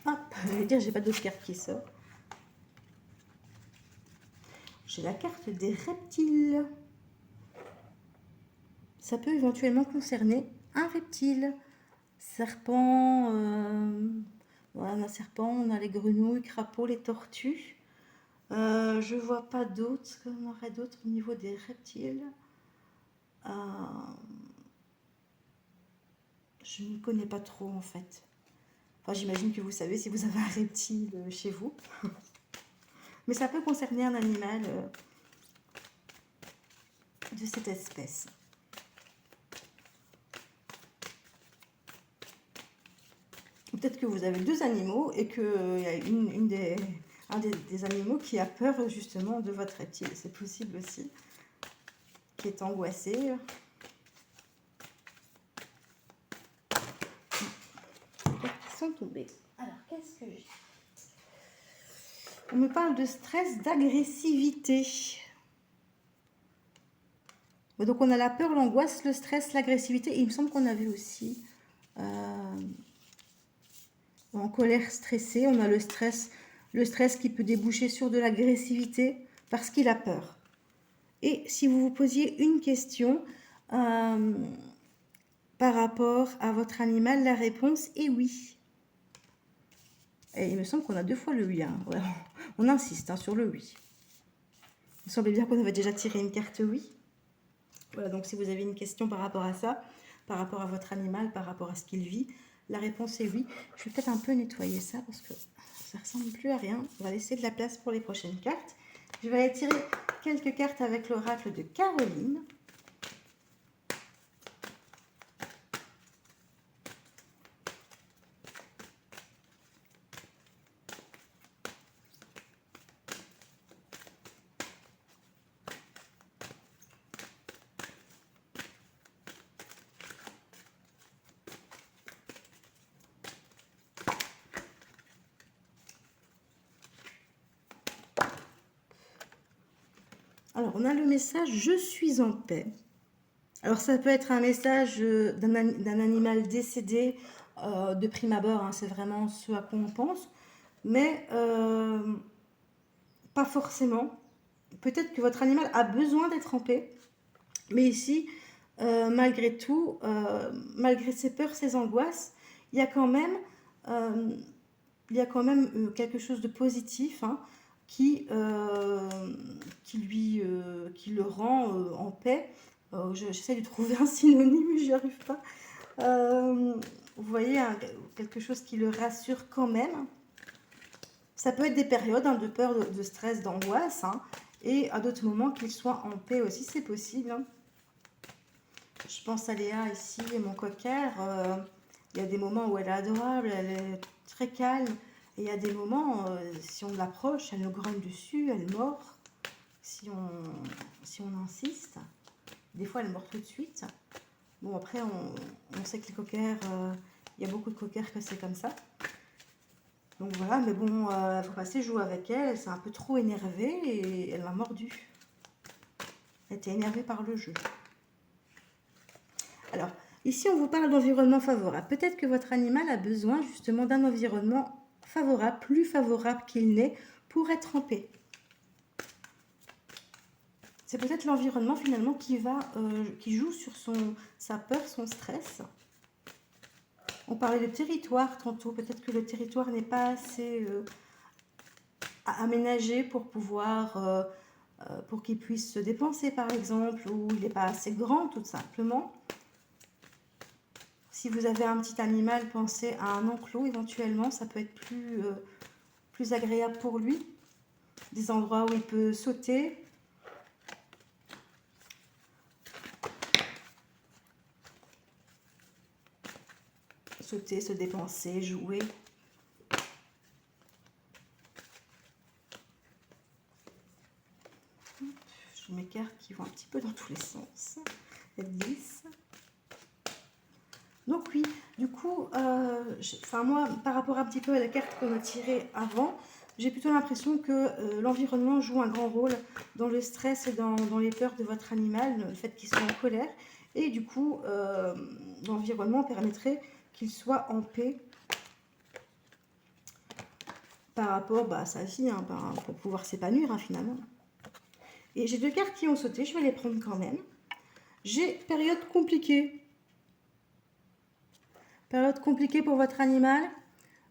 Hop, je vais dire, j'ai pas d'autres cartes qui sortent. J'ai la carte des reptiles. Ça peut éventuellement concerner un reptile. Serpent, voilà, on a serpent, on a les grenouilles, crapauds, les tortues. Je vois pas d'autres, qu'on aurait d'autres au niveau des reptiles. Je ne connais pas trop en fait. Enfin, j'imagine que vous savez si vous avez un reptile chez vous. Mais ça peut concerner un animal de cette espèce. Peut-être que vous avez deux animaux et qu'il y a un des animaux qui a peur justement de votre reptile. C'est possible aussi. Qui est angoissé. Ils sont tombés. Alors, qu'est-ce que j'ai? On me parle de stress, d'agressivité. Donc, on a la peur, l'angoisse, le stress, l'agressivité. Et il me semble qu'on avait aussi en colère stressée. On a le stress qui peut déboucher sur de l'agressivité parce qu'il a peur. Et si vous vous posiez une question par rapport à votre animal, la réponse est oui. Et il me semble qu'on a deux fois le oui. Hein. Ouais, on insiste hein, sur le oui. Il me semblait bien qu'on avait déjà tiré une carte oui. Voilà, donc si vous avez une question par rapport à ça, par rapport à votre animal, par rapport à ce qu'il vit, la réponse est oui. Je vais peut-être un peu nettoyer ça parce que ça ne ressemble plus à rien. On va laisser de la place pour les prochaines cartes. Je vais aller tirer quelques cartes avec l'oracle de Caroline. Alors, on a le message « Je suis en paix ». Alors, ça peut être un message d'un animal décédé de prime abord, hein, c'est vraiment ce à quoi on pense, mais pas forcément. Peut-être que votre animal a besoin d'être en paix, mais ici, malgré tout, malgré ses peurs, ses angoisses, il y a quand même, quelque chose de positif, hein, qui le rend en paix. J'essaie de trouver un synonyme, mais j'y arrive pas. Vous voyez, hein, quelque chose qui le rassure quand même. Ça peut être des périodes hein, de peur, de stress, d'angoisse, hein, et à d'autres moments qu'il soit en paix aussi, c'est possible. Hein. Je pense à Léa ici, et mon cocker. Il y a des moments où elle est adorable, elle est très calme. Et il y a des moments, si on l'approche, elle nous grogne dessus, elle mord. Si on insiste, des fois elle mord tout de suite. Bon, après, on sait que les cockers, il y a beaucoup de cockers que c'est comme ça. Donc voilà, mais bon, il faut passer jouer avec elle. Elle s'est un peu trop énervée et elle m'a mordu. Elle était énervée par le jeu. Alors, ici, on vous parle d'environnement favorable. Peut-être que votre animal a besoin justement d'un environnement favorable, plus favorable qu'il n'est, pour être en paix. C'est peut-être l'environnement finalement qui joue sur sa peur, son stress. On parlait de territoire tantôt. Peut-être que le territoire n'est pas assez aménagé pour pouvoir, pour qu'il puisse se dépenser par exemple, ou il n'est pas assez grand tout simplement. Si vous avez un petit animal, pensez à un enclos éventuellement, ça peut être plus agréable pour lui. Des endroits où il peut sauter. Sauter, se dépenser, jouer. Je mets mes cartes qui vont un petit peu dans tous les sens. Être 10. Donc oui, du coup, moi, par rapport un petit peu à la carte qu'on a tirée avant, j'ai plutôt l'impression que l'environnement joue un grand rôle dans le stress et dans les peurs de votre animal, le fait qu'il soit en colère. Et du coup, l'environnement permettrait qu'il soit en paix par rapport à sa vie, hein, pour pouvoir s'épanouir finalement. Et j'ai 2 cartes qui ont sauté, je vais les prendre quand même. J'ai période compliquée. Période compliquée pour votre animal.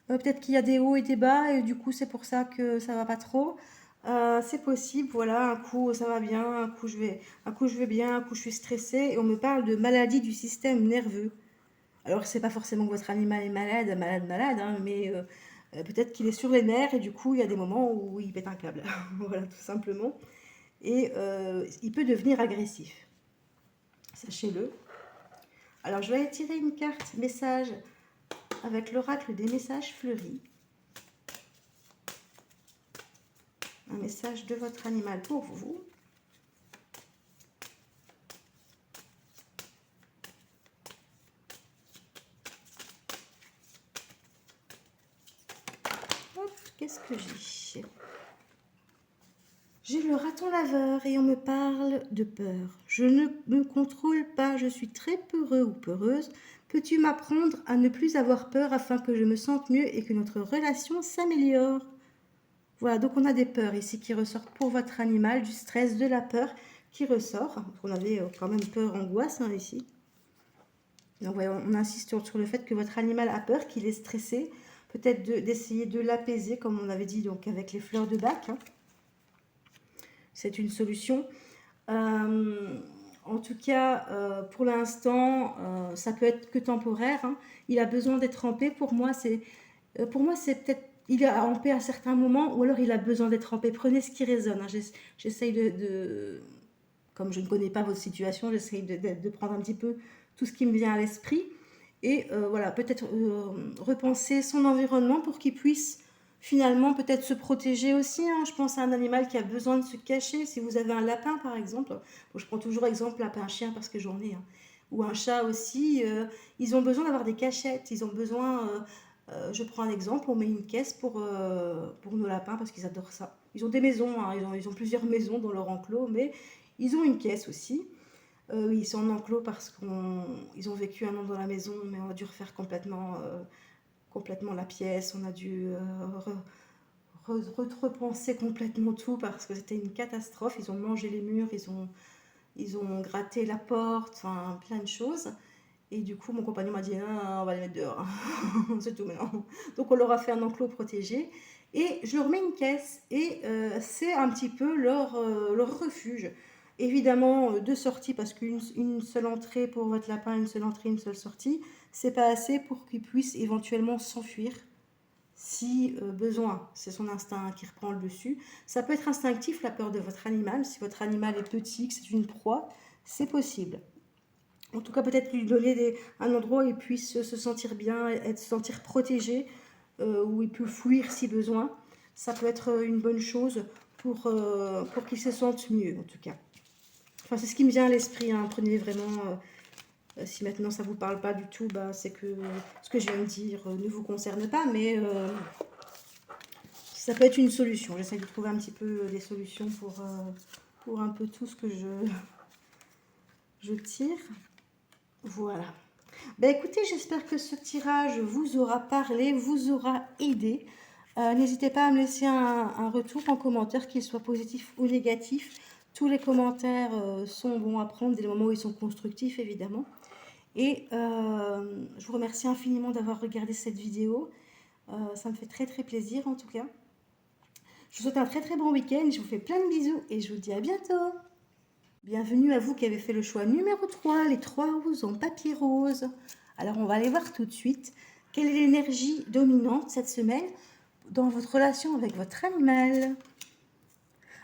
Peut-être qu'il y a des hauts et des bas et du coup c'est pour ça que ça va pas trop. C'est possible, voilà, un coup ça va bien, un coup je vais bien, un coup je suis stressée et on me parle de maladie du système nerveux. Alors c'est pas forcément que votre animal est malade, hein, mais peut-être qu'il est sur les nerfs et du coup il y a des moments où il pète un câble, voilà tout simplement. Et il peut devenir agressif, sachez-le. Alors je vais tirer une carte message avec l'oracle des messages fleuris. Un message de votre animal pour vous. Qu'est-ce que j'ai? J'ai le raton laveur et on me parle de peur. Je ne me contrôle pas, je suis très peureux ou peureuse. Peux-tu m'apprendre à ne plus avoir peur afin que je me sente mieux et que notre relation s'améliore? Voilà, donc on a des peurs ici qui ressortent pour votre animal, du stress, de la peur qui ressort. On avait quand même peur, angoisse ici. Donc voilà, on insiste sur le fait que votre animal a peur, qu'il est stressé. Peut-être d'essayer de l'apaiser, comme on avait dit, donc avec les fleurs de bac. Hein. C'est une solution. En tout cas, pour l'instant, ça peut être que temporaire. Hein. Il a besoin d'être en paix. Pour moi, c'est peut-être il est en paix à certains moments, ou alors il a besoin d'être en paix. Prenez ce qui résonne. Hein. J'essaye comme je ne connais pas votre situation, j'essaye de prendre un petit peu tout ce qui me vient à l'esprit. Et voilà, peut-être repenser son environnement pour qu'il puisse finalement peut-être se protéger aussi. Hein. Je pense à un animal qui a besoin de se cacher. Si vous avez un lapin par exemple, bon, je prends toujours exemple lapin-chien parce que j'en ai, hein. Ou un chat aussi, ils ont besoin d'avoir des cachettes, ils ont besoin, je prends un exemple, on met une caisse pour nos lapins parce qu'ils adorent ça. Ils ont des maisons, hein, ils ont plusieurs maisons dans leur enclos, mais ils ont une caisse aussi. Ils sont en enclos parce qu'ils ont vécu un an dans la maison, mais on a dû refaire complètement la pièce, on a dû repenser complètement tout parce que c'était une catastrophe. Ils ont mangé les murs, ils ont gratté la porte, enfin plein de choses. Et du coup, mon compagnon m'a dit ah, on va les mettre dehors, c'est tout maintenant. Donc on leur a fait un enclos protégé et je leur mets une caisse et c'est un petit peu leur refuge. Évidemment, 2 sorties parce qu'une seule entrée pour votre lapin, une seule entrée, une seule sortie, c'est pas assez pour qu'il puisse éventuellement s'enfuir si besoin. C'est son instinct qui reprend le dessus. Ça peut être instinctif, la peur de votre animal. Si votre animal est petit, que c'est une proie, c'est possible. En tout cas, peut-être lui donner un endroit où il puisse se sentir bien, se sentir protégé, où il peut fuir si besoin. Ça peut être une bonne chose pour qu'il se sente mieux, en tout cas. Enfin, c'est ce qui me vient à l'esprit. Hein. Prenez vraiment... si maintenant ça ne vous parle pas du tout, c'est que ce que je viens de dire ne vous concerne pas, mais ça peut être une solution. J'essaie de trouver un petit peu des solutions pour un peu tout ce que je tire. Voilà. Écoutez, j'espère que ce tirage vous aura parlé, vous aura aidé. N'hésitez pas à me laisser un retour en commentaire, qu'il soit positif ou négatif. Tous les commentaires sont bons à prendre dès le moment où ils sont constructifs, évidemment. Et je vous remercie infiniment d'avoir regardé cette vidéo. Ça me fait très très plaisir en tout cas. Je vous souhaite un très très bon week-end. Je vous fais plein de bisous et je vous dis à bientôt. Bienvenue à vous qui avez fait le choix numéro 3, les 3 roses en papier rose. Alors on va aller voir tout de suite quelle est l'énergie dominante cette semaine dans votre relation avec votre animal.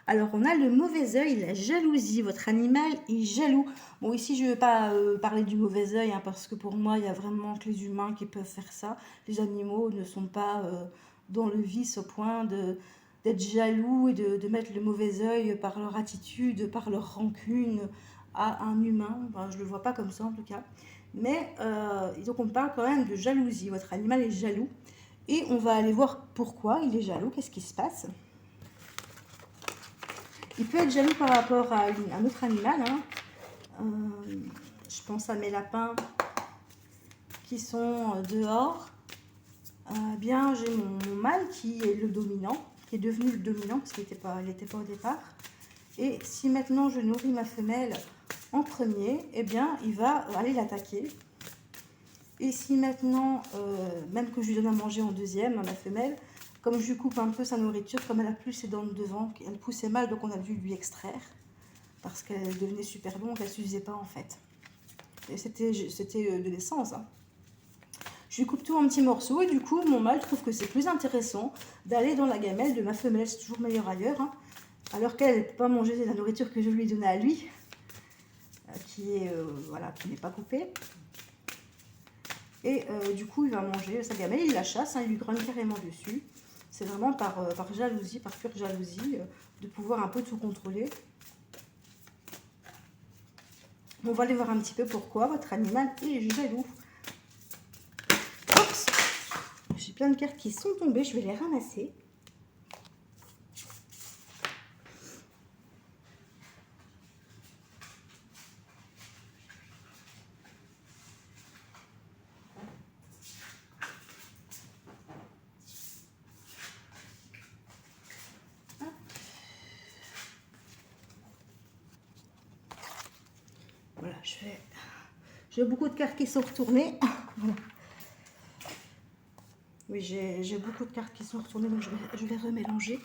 Alors, on a le mauvais œil, la jalousie. Votre animal est jaloux. Bon, ici, je ne vais pas parler du mauvais œil, hein, parce que pour moi, il y a vraiment que les humains qui peuvent faire ça. Les animaux ne sont pas dans le vice au point d'être jaloux et de mettre le mauvais œil par leur attitude, par leur rancune à un humain. Enfin, je ne le vois pas comme ça, en tout cas. Mais, donc, on parle quand même de jalousie. Votre animal est jaloux. Et on va aller voir pourquoi il est jaloux, qu'est-ce qui se passe. Il peut être jaloux par rapport à un autre animal. Hein. Je pense à mes lapins qui sont dehors. Bien, j'ai mon mâle qui est le dominant, qui est devenu le dominant parce qu'il n'était pas au départ. Et si maintenant je nourris ma femelle en premier, eh bien, il va aller l'attaquer. Et si maintenant, même que je lui donne à manger en deuxième à ma femelle, comme je lui coupe un peu sa nourriture, comme elle a plus ses dents de devant, elle poussait mal, donc on a dû lui extraire. Parce qu'elle devenait super longue, elle ne suffisait pas en fait. Et c'était de l'essence. Hein. Je lui coupe tout en petits morceaux et du coup, mon mâle trouve que c'est plus intéressant d'aller dans la gamelle de ma femelle. C'est toujours meilleur ailleurs. Hein. Alors qu'elle ne peut pas manger la nourriture que je lui ai donnée à lui, qui est voilà, qui n'est pas coupée. Et du coup, il va manger sa gamelle, il la chasse, hein, il lui grogne carrément dessus. C'est vraiment par jalousie, par pure jalousie, de pouvoir un peu tout contrôler. On va aller voir un petit peu pourquoi votre animal est jaloux. Oups, j'ai plein de cartes qui sont tombées, je vais les ramasser. Voilà, j'ai beaucoup de cartes qui sont retournées. Voilà. Oui, j'ai beaucoup de cartes qui sont retournées, donc je vais remélanger.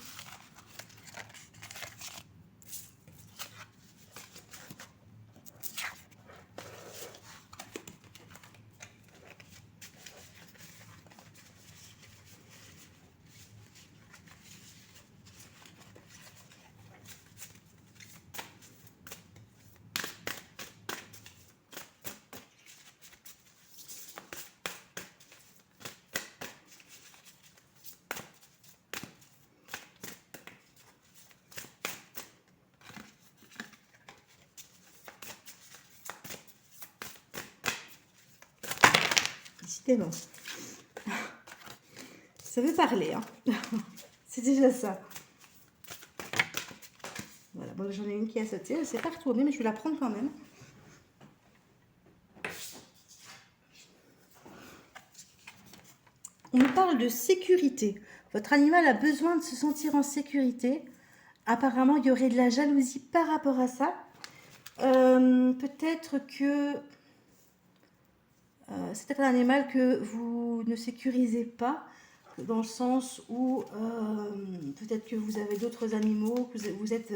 Décidément. Ça veut parler, hein. C'est déjà ça. Voilà, bon, j'en ai une qui a sauté, elle ne s'est pas retournée, mais je vais la prendre quand même. On nous parle de sécurité. Votre animal a besoin de se sentir en sécurité. Apparemment, il y aurait de la jalousie par rapport à ça. Peut-être que c'est peut-être un animal que vous ne sécurisez pas, dans le sens où peut-être que vous avez d'autres animaux, que vous êtes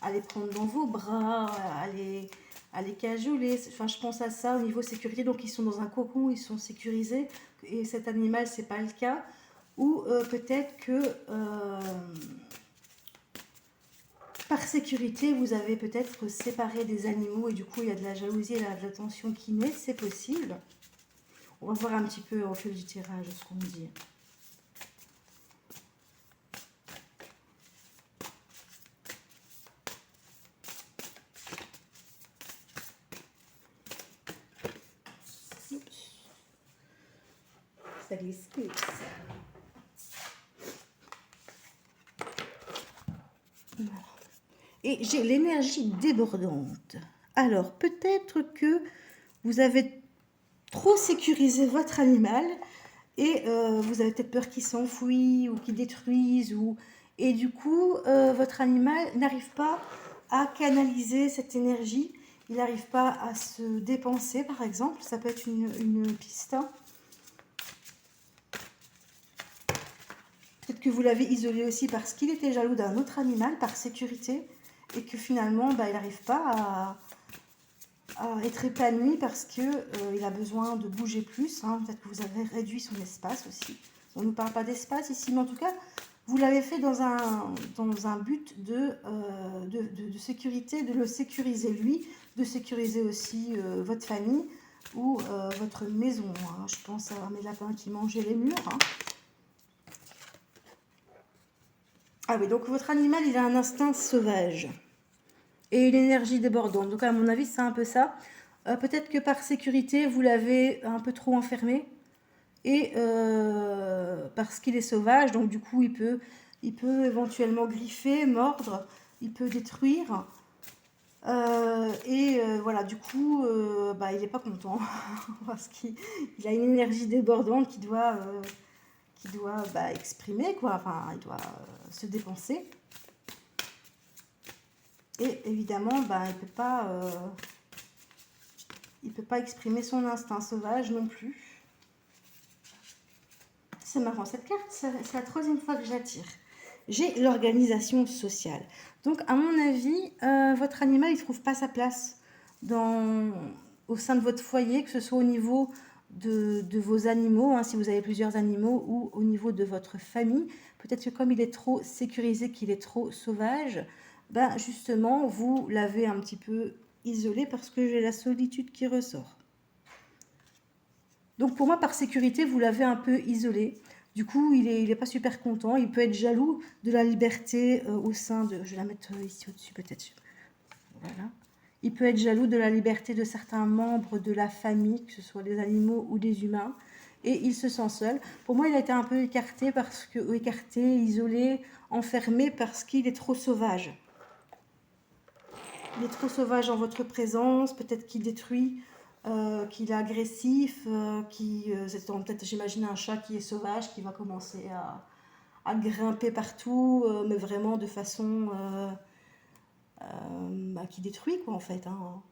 à les prendre dans vos bras, à les cajoler. Enfin, je pense à ça au niveau sécurité. Donc, ils sont dans un cocon, ils sont sécurisés. Et cet animal, c'est pas le cas. Ou peut-être que par sécurité, vous avez peut-être séparé des animaux et du coup, il y a de la jalousie et de la tension qui naît. C'est possible. On va voir un petit peu au fil du tirage ce qu'on me dit. Oups. Ça glisse plus. Voilà. Et j'ai l'énergie débordante. Alors, peut-être que vous avez trop sécurisé votre animal et vous avez peut-être peur qu'il s'enfuit ou qu'il détruise. Et du coup, votre animal n'arrive pas à canaliser cette énergie. il n'arrive pas à se dépenser, par exemple. Ça peut être une piste. Peut-être que vous l'avez isolé aussi parce qu'il était jaloux d'un autre animal, par sécurité, et que finalement, il n'arrive pas à être épanoui parce qu'il a besoin de bouger plus. Hein. Peut-être que vous avez réduit son espace aussi. On ne nous parle pas d'espace ici, mais en tout cas, vous l'avez fait dans un but de sécurité, de le sécuriser lui, de sécuriser aussi votre famille ou votre maison. Hein. Je pense à mes lapins qui mangeaient les murs. Hein. Ah oui, donc votre animal, il a un instinct sauvage et une énergie débordante. Donc à mon avis, c'est un peu ça. Peut-être que par sécurité, vous l'avez un peu trop enfermé. Et parce qu'il est sauvage, donc du coup, il peut éventuellement griffer, mordre, il peut détruire. Voilà, du coup, il n'est pas content parce qu'il a une énergie débordante qui doit exprimer, quoi. Enfin, il doit se dépenser. Et évidemment, il peut pas exprimer son instinct sauvage non plus. C'est marrant, cette carte, c'est la troisième fois que j'attire. J'ai l'organisation sociale. Donc, à mon avis, votre animal, il ne trouve pas sa place au sein de votre foyer, que ce soit au niveau de vos animaux, hein, si vous avez plusieurs animaux, ou au niveau de votre famille. Peut-être que comme il est trop sécurisé, qu'il est trop sauvage, justement, vous l'avez un petit peu isolé parce que j'ai la solitude qui ressort. Donc pour moi, par sécurité, vous l'avez un peu isolé. Du coup, il est pas super content. Il peut être jaloux de la liberté au sein de... Je vais la mettre ici au-dessus peut-être. Voilà. Il peut être jaloux de la liberté de certains membres de la famille, que ce soit des animaux ou des humains. Et il se sent seul. Pour moi, il a été un peu écarté, isolé, enfermé parce qu'il est trop sauvage. Il est trop sauvage en votre présence. Peut-être qu'il détruit... qu'il est agressif, peut-être j'imagine un chat qui est sauvage, qui va commencer à grimper partout, mais vraiment de façon qui détruit quoi en fait. Hein.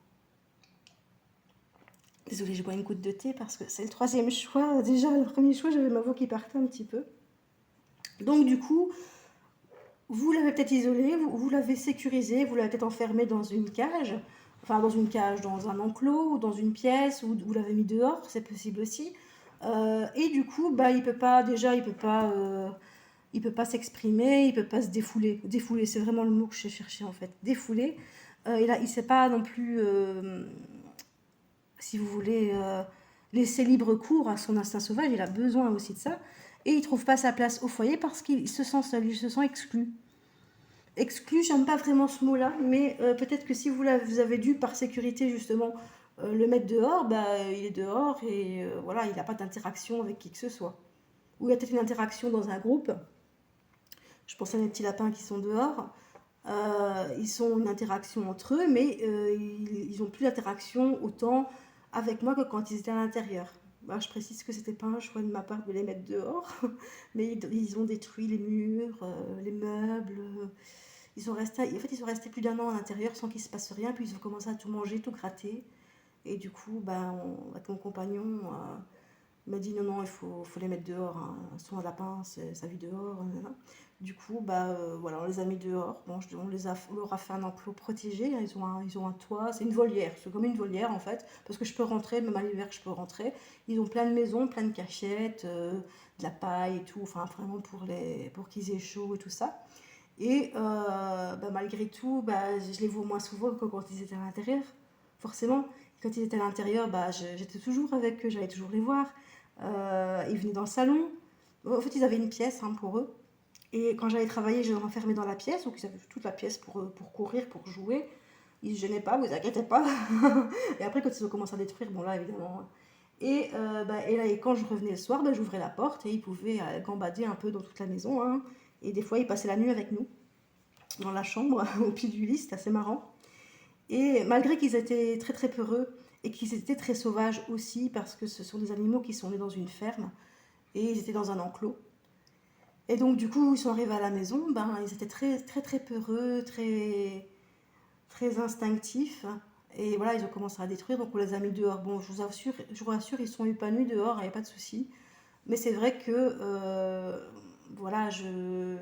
Désolée, je bois une goutte de thé parce que c'est le troisième choix. Déjà, le premier choix, j'avais ma voix qui partait un petit peu. Donc du coup, vous l'avez peut-être isolé, vous l'avez sécurisé, vous l'avez peut-être enfermé dans une cage. Enfin, dans un enclos, ou dans une pièce, ou vous l'avez mis dehors, c'est possible aussi. Et du coup, il peut pas s'exprimer, il peut pas se défouler. Défouler, c'est vraiment le mot que je cherchais en fait. Défouler. Il sait pas non plus, si vous voulez, laisser libre cours à son instinct sauvage. Il a besoin aussi de ça. Et il trouve pas sa place au foyer parce qu'il se sent seul, il se sent exclu. Exclu, j'aime pas vraiment ce mot-là, mais peut-être que si vous avez dû, par sécurité justement, le mettre dehors, il est dehors et voilà, il n'a pas d'interaction avec qui que ce soit. Ou il y a peut-être une interaction dans un groupe. Je pense à mes petits lapins qui sont dehors. Ils ont une interaction entre eux, mais ils n'ont plus d'interaction autant avec moi que quand ils étaient à l'intérieur. Je précise que c'était pas un choix de ma part de les mettre dehors, mais ils ont détruit les murs, les meubles. Ils sont restés plus d'1 an à l'intérieur sans qu'il se passe rien, puis ils ont commencé à tout manger, tout gratter. Et du coup, mon compagnon m'a dit non, il faut les mettre dehors. Hein. Son lapin, ça vit dehors. Du coup, voilà, on les a mis dehors. Bon, on leur a fait un enclos protégé. Hein. Ils ont un toit, c'est une volière. C'est comme une volière en fait, parce que je peux rentrer, même à l'hiver, je peux rentrer. Ils ont plein de maisons, plein de cachettes, de la paille et tout. Enfin, vraiment pour qu'ils aient chaud et tout ça. Et malgré tout, je les vois moins souvent que quand ils étaient à l'intérieur. Forcément, quand ils étaient à l'intérieur, j'étais toujours avec eux, j'allais toujours les voir. Ils venaient dans le salon. En fait, ils avaient une pièce pour eux. Et quand j'allais travailler, je les renfermais dans la pièce. Donc, ils avaient toute la pièce pour courir, pour jouer. Ils ne se gênaient pas, vous inquiétez pas. Et après, quand ils ont commencé à détruire, bon là, évidemment. Et là, quand je revenais le soir, j'ouvrais la porte et ils pouvaient gambader un peu dans toute la maison. Hein. Et des fois, ils passaient la nuit avec nous, dans la chambre, au pied du lit, c'était assez marrant. Et malgré qu'ils étaient très très peureux et qu'ils étaient très sauvages aussi, parce que ce sont des animaux qui sont nés dans une ferme et ils étaient dans un enclos. Et donc du coup, ils sont arrivés à la maison, ils étaient très très très peureux, très très instinctifs. Et voilà, ils ont commencé à détruire, donc on les a mis dehors. Bon, je vous rassure, ils sont épanouis dehors, il n'y a pas de souci. Mais c'est vrai que, voilà, je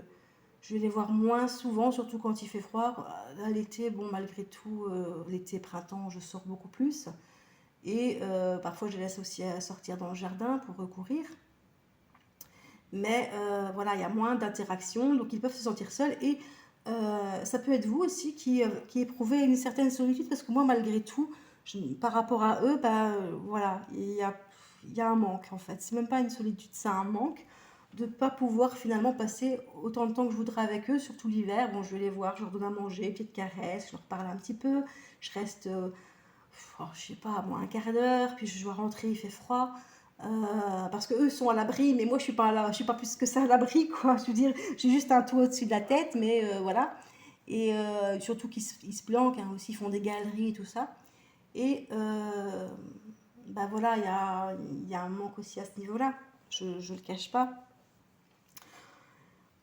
vais les voir moins souvent, surtout quand il fait froid. À l'été, bon, malgré tout, l'été, printemps, je sors beaucoup plus. Et parfois, je les laisse aussi sortir dans le jardin pour recourir. Mais voilà, il y a moins d'interaction, donc ils peuvent se sentir seuls. Et ça peut être vous aussi qui éprouvez une certaine solitude, parce que moi, malgré tout, par rapport à eux, bah, voilà, il y a un manque en fait. C'est même pas une solitude, c'est un manque de ne pas pouvoir finalement passer autant de temps que je voudrais avec eux, surtout l'hiver. Bon, je vais les voir, je leur donne à manger, petite caresse, je leur parle un petit peu, je reste, je sais pas, moi, un quart d'heure, puis je dois rentrer, il fait froid. Parce que eux sont à l'abri, mais moi je suis pas plus que ça à l'abri, quoi. Je veux dire, j'ai juste un toit au-dessus de la tête, mais voilà. Et surtout qu'ils ils se planquent, hein, aussi, ils font des galeries et tout ça. Et bah voilà, il y a un manque aussi à ce niveau-là. Je le cache pas.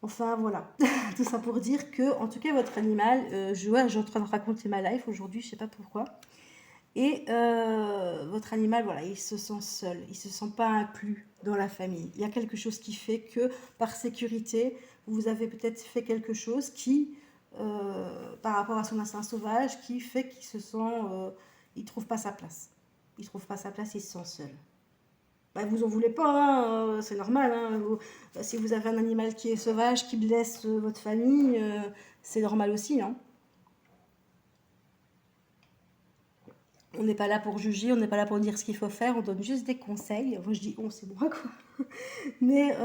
Enfin voilà, tout ça pour dire que, en tout cas, votre animal, je suis en train de raconter ma life aujourd'hui, je sais pas pourquoi. Et votre animal, voilà, il se sent seul, il se sent pas inclus dans la famille. Il y a quelque chose qui fait que, par sécurité, vous avez peut-être fait quelque chose qui, par rapport à son instinct sauvage, qui fait qu'il se sent, il trouve pas sa place. Il trouve pas sa place, il se sent seul. Bah, vous en voulez pas, hein, c'est normal. Hein, si vous avez un animal qui est sauvage, qui blesse votre famille, c'est normal aussi. Hein. On n'est pas là pour juger, on n'est pas là pour dire ce qu'il faut faire, on donne juste des conseils. Moi je dis on, c'est moi quoi. Mais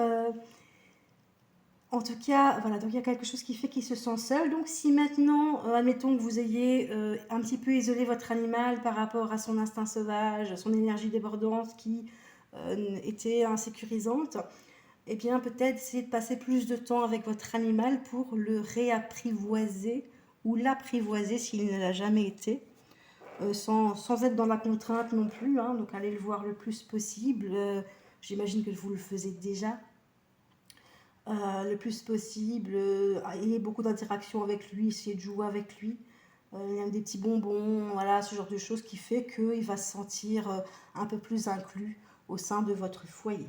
en tout cas, voilà, donc il y a quelque chose qui fait qu'il se sent seul. Donc si maintenant, admettons que vous ayez un petit peu isolé votre animal par rapport à son instinct sauvage, son énergie débordante qui était insécurisante, eh bien peut-être essayer de passer plus de temps avec votre animal pour le réapprivoiser ou l'apprivoiser s'il ne l'a jamais été. Sans être dans la contrainte non plus, hein, donc allez le voir le plus possible. J'imagine que vous le faisiez déjà. Le plus possible, ayez beaucoup d'interactions avec lui, essayez de jouer avec lui. Il y a des petits bonbons, voilà, ce genre de choses qui fait qu'il va se sentir un peu plus inclus au sein de votre foyer.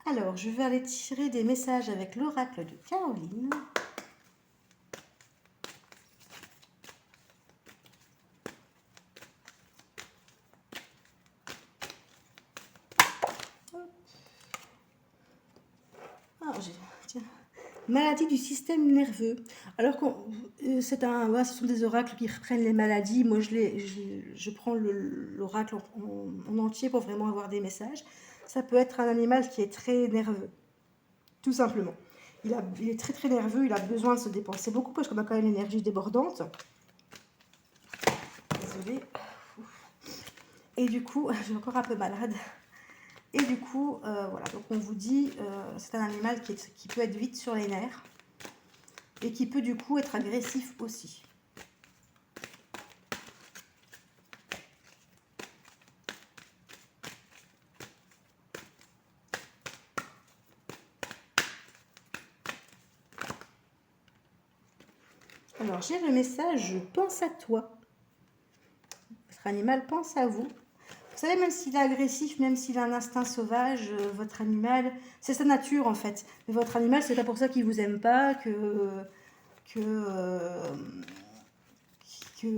Alors, je vais aller tirer des messages avec l'oracle de Caroline. Alors, tiens, maladie du système nerveux. Alors que ouais, ce sont des oracles qui reprennent les maladies. Moi, je prends l'oracle en entier pour vraiment avoir des messages. Ça peut être un animal qui est très nerveux, tout simplement. Il est très très nerveux, il a besoin de se dépenser beaucoup parce qu'on a quand même une énergie débordante. Désolée. Et du coup, je suis encore un peu malade. Et du coup, voilà, donc on vous dit, c'est un animal qui peut être vite sur les nerfs et qui peut du coup être agressif aussi. Alors j'ai le message, je pense à toi. Votre animal pense à vous. Vous savez, même s'il est agressif, même s'il a un instinct sauvage, votre animal, c'est sa nature en fait. Mais votre animal, c'est pas pour ça qu'il vous aime pas, qu'il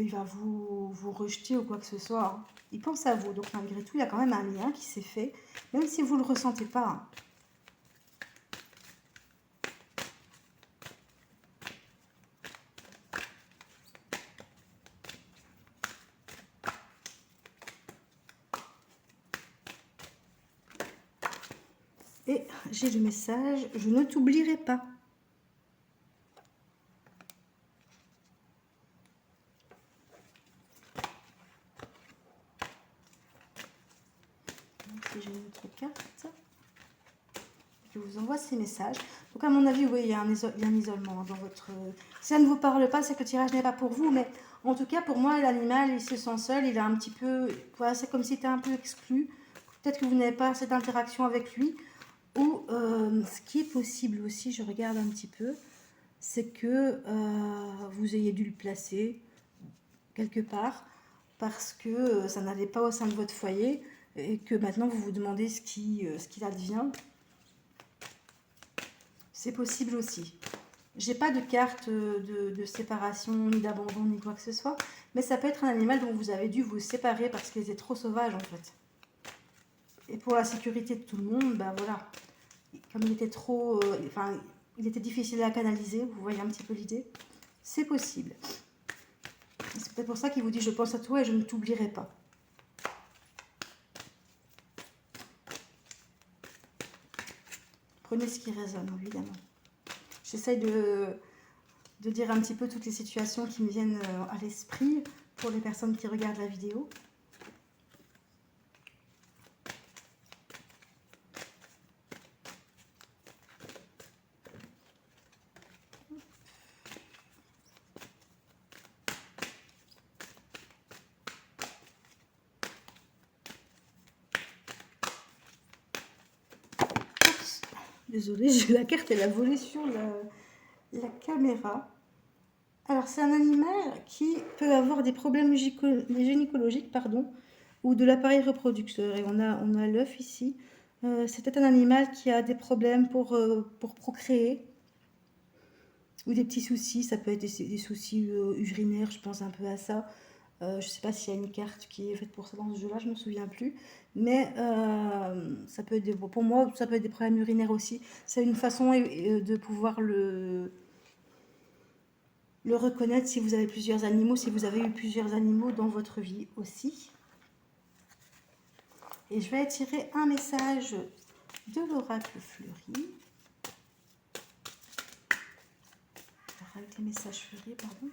va vous rejeter ou quoi que ce soit. Hein. Il pense à vous, donc malgré tout, il y a quand même un lien qui s'est fait, même si vous ne le ressentez pas. Hein. Et j'ai le message, je ne t'oublierai pas. Si j'ai une autre carte, je vous envoie ces messages. Donc à mon avis, oui, il y a un isolement dans votre... Si ça ne vous parle pas, c'est que le tirage n'est pas pour vous, mais en tout cas, pour moi, l'animal, il se sent seul, il est un petit peu... Voilà, c'est comme s'il était un peu exclu. Peut-être que vous n'avez pas cette interaction avec lui. Ou ce qui est possible aussi, je regarde un petit peu, c'est que vous ayez dû le placer quelque part. parce que ça n'allait pas au sein de votre foyer et que maintenant vous vous demandez ce qu'il advient. C'est possible aussi. J'ai pas de carte de séparation, ni d'abandon, ni quoi que ce soit, mais ça peut être un animal dont vous avez dû vous séparer parce qu'il était trop sauvage en fait. Et pour la sécurité de tout le monde, ben voilà, comme il était trop, enfin, il était difficile à canaliser, vous voyez un petit peu l'idée. C'est possible. C'est peut-être pour ça qu'il vous dit je pense à toi et je ne t'oublierai pas. Prenez ce qui résonne, évidemment. J'essaye de dire un petit peu toutes les situations qui me viennent à l'esprit pour les personnes qui regardent la vidéo. Oups, désolée, la carte elle a volé sur la caméra. Alors, c'est un animal qui peut avoir des problèmes gynécologiques, pardon, ou de l'appareil reproducteur. Et on a l'œuf ici. C'est peut-être un animal qui a des problèmes pour procréer, ou des petits soucis. Ça peut être des soucis urinaires, je pense un peu à ça. Je ne sais pas s'il y a une carte qui est faite pour ça dans ce jeu-là, je ne me souviens plus. Mais ça peut être pour moi, ça peut être des problèmes urinaires aussi. C'est une façon de pouvoir le reconnaître si vous avez plusieurs animaux, si vous avez eu plusieurs animaux dans votre vie aussi. Et je vais tirer un message de l'oracle fleuri. Avec les messages fleuris, pardon.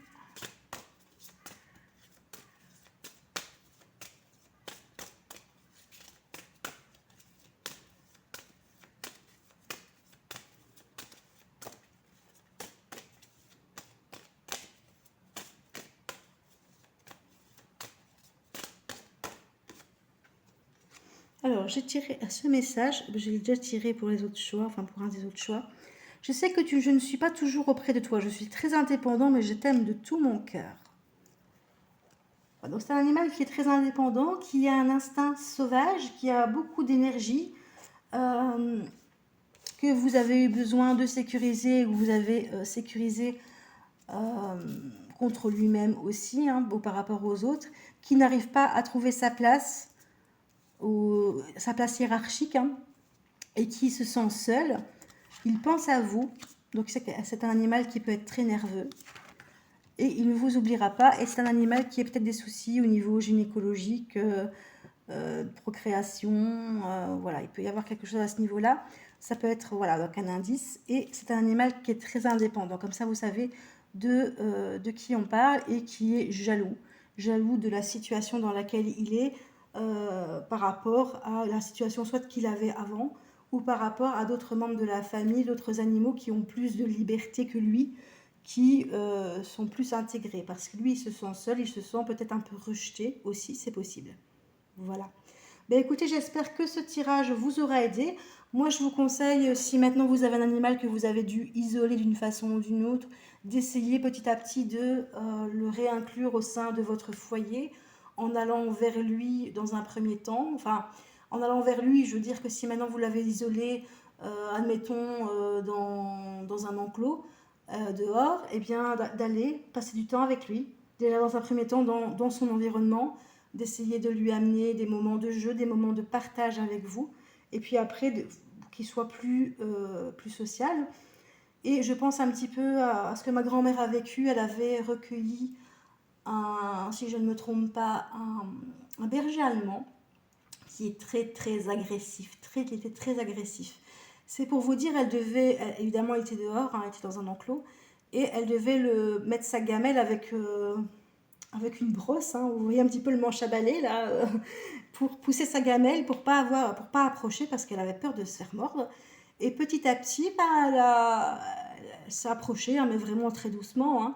Alors, j'ai tiré à ce message, je l'ai déjà tiré pour les autres choix, enfin pour un des autres choix. Je sais que je ne suis pas toujours auprès de toi, je suis très indépendant, mais je t'aime de tout mon cœur. Donc c'est un animal qui est très indépendant, qui a un instinct sauvage, qui a beaucoup d'énergie, que vous avez eu besoin de sécuriser, ou vous avez sécurisé contre lui-même aussi, par rapport aux autres, qui n'arrive pas à trouver sa place hiérarchique, et qui se sent seul. Il pense à vous, donc c'est un animal qui peut être très nerveux, et il ne vous oubliera pas, et c'est un animal qui a peut-être des soucis au niveau gynécologique, procréation, voilà, il peut y avoir quelque chose à ce niveau-là. Ça peut être, voilà, donc un indice, et c'est un animal qui est très indépendant, comme ça vous savez de qui on parle, et qui est jaloux de la situation dans laquelle il est, par rapport à la situation soit qu'il avait avant, ou par rapport à d'autres membres de la famille, d'autres animaux qui ont plus de liberté que lui, qui sont plus intégrés, parce que lui il se sent seul, il se sent peut-être un peu rejeté aussi, c'est possible. Voilà. Ben écoutez, j'espère que ce tirage vous aura aidé. Moi, je vous conseille, si maintenant vous avez un animal que vous avez dû isoler d'une façon ou d'une autre, d'essayer petit à petit de le réinclure au sein de votre foyer, en allant vers lui dans un premier temps. Enfin, en allant vers lui, je veux dire que si maintenant vous l'avez isolé, admettons, dans un enclos, dehors, et bien d'aller passer du temps avec lui, déjà dans un premier temps dans son environnement, d'essayer de lui amener des moments de jeu, des moments de partage avec vous, et puis après qu'il soit plus social. Et je pense un petit peu à ce que ma grand-mère a vécu. Elle avait recueilli, si je ne me trompe pas, un berger allemand qui est très très agressif, qui était très agressif. C'est pour vous dire, évidemment elle était dehors, elle était dans un enclos, et elle devait mettre sa gamelle avec une brosse, vous voyez un petit peu le manche à balai là, pour pousser sa gamelle, pour pas approcher, parce qu'elle avait peur de se faire mordre. Et petit à petit, elle s'est approchée, mais vraiment très doucement,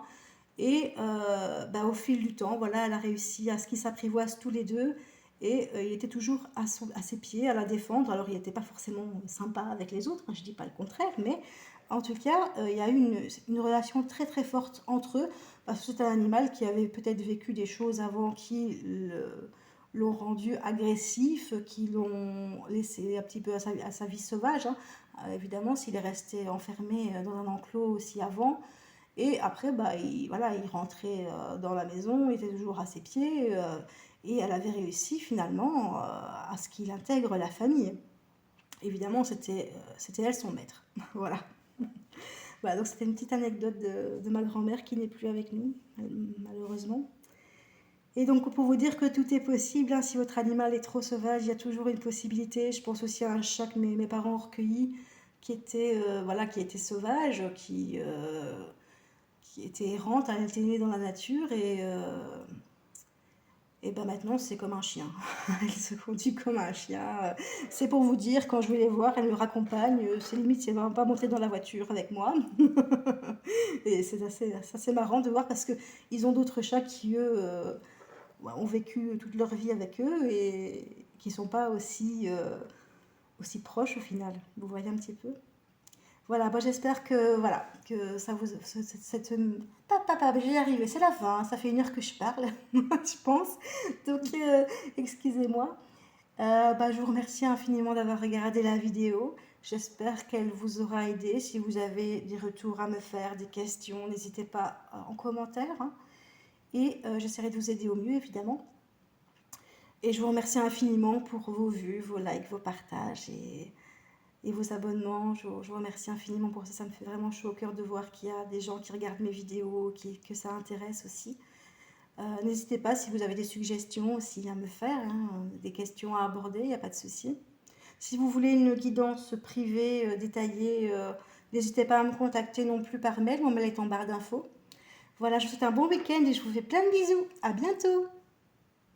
et au fil du temps, voilà, elle a réussi à ce qu'ils s'apprivoisent tous les deux, et il était toujours à ses pieds, à la défendre. Alors il n'était pas forcément sympa avec les autres, je dis pas le contraire, mais en tout cas il y a eu une relation très très forte entre eux, Parce que c'est un animal qui avait peut-être vécu des choses avant qui l'ont rendu agressif, qui l'ont laissé un petit peu à sa vie sauvage, hein. Évidemment, s'il est resté enfermé dans un enclos aussi avant, et après, bah, voilà, il rentrait dans la maison, il était toujours à ses pieds, et elle avait réussi finalement à ce qu'il intègre la famille. Évidemment, c'était elle son maître. Voilà. Voilà, donc c'était une petite anecdote de ma grand-mère qui n'est plus avec nous, malheureusement. Et donc pour vous dire que tout est possible, hein, si votre animal est trop sauvage, il y a toujours une possibilité. Je pense aussi à un chat que mes parents ont recueilli, voilà, qui était sauvage, qui était errante, elle était née dans la nature et ben maintenant c'est comme un chien. Elle se conduit comme un chien. C'est pour vous dire, quand je vais les voir, elle me raccompagne. C'est limite, si elle ne va pas monter dans la voiture avec moi. Et c'est assez marrant de voir parce qu'ils ont d'autres chats qui, eux, ont vécu toute leur vie avec eux et qui ne sont pas aussi proches au final. Vous voyez un petit peu? Voilà, moi j'espère que, voilà, que ça vous... j'y arrive, c'est la fin, hein, ça fait 1 heure que je parle, je pense. Donc, excusez-moi. Bah, je vous remercie infiniment d'avoir regardé la vidéo. J'espère qu'elle vous aura aidé. Si vous avez des retours à me faire, des questions, n'hésitez pas en commentaire, hein. Et j'essaierai de vous aider au mieux, évidemment. Et je vous remercie infiniment pour vos vues, vos likes, vos partages et vos abonnements. Je vous remercie infiniment pour ça. Ça me fait vraiment chaud au cœur de voir qu'il y a des gens qui regardent mes vidéos, que ça intéresse aussi. N'hésitez pas si vous avez des suggestions aussi à me faire, hein, des questions à aborder, il n'y a pas de souci. Si vous voulez une guidance privée détaillée, n'hésitez pas à me contacter non plus par mail. Mon mail est en barre d'infos. Voilà, je vous souhaite un bon week-end et je vous fais plein de bisous. À bientôt!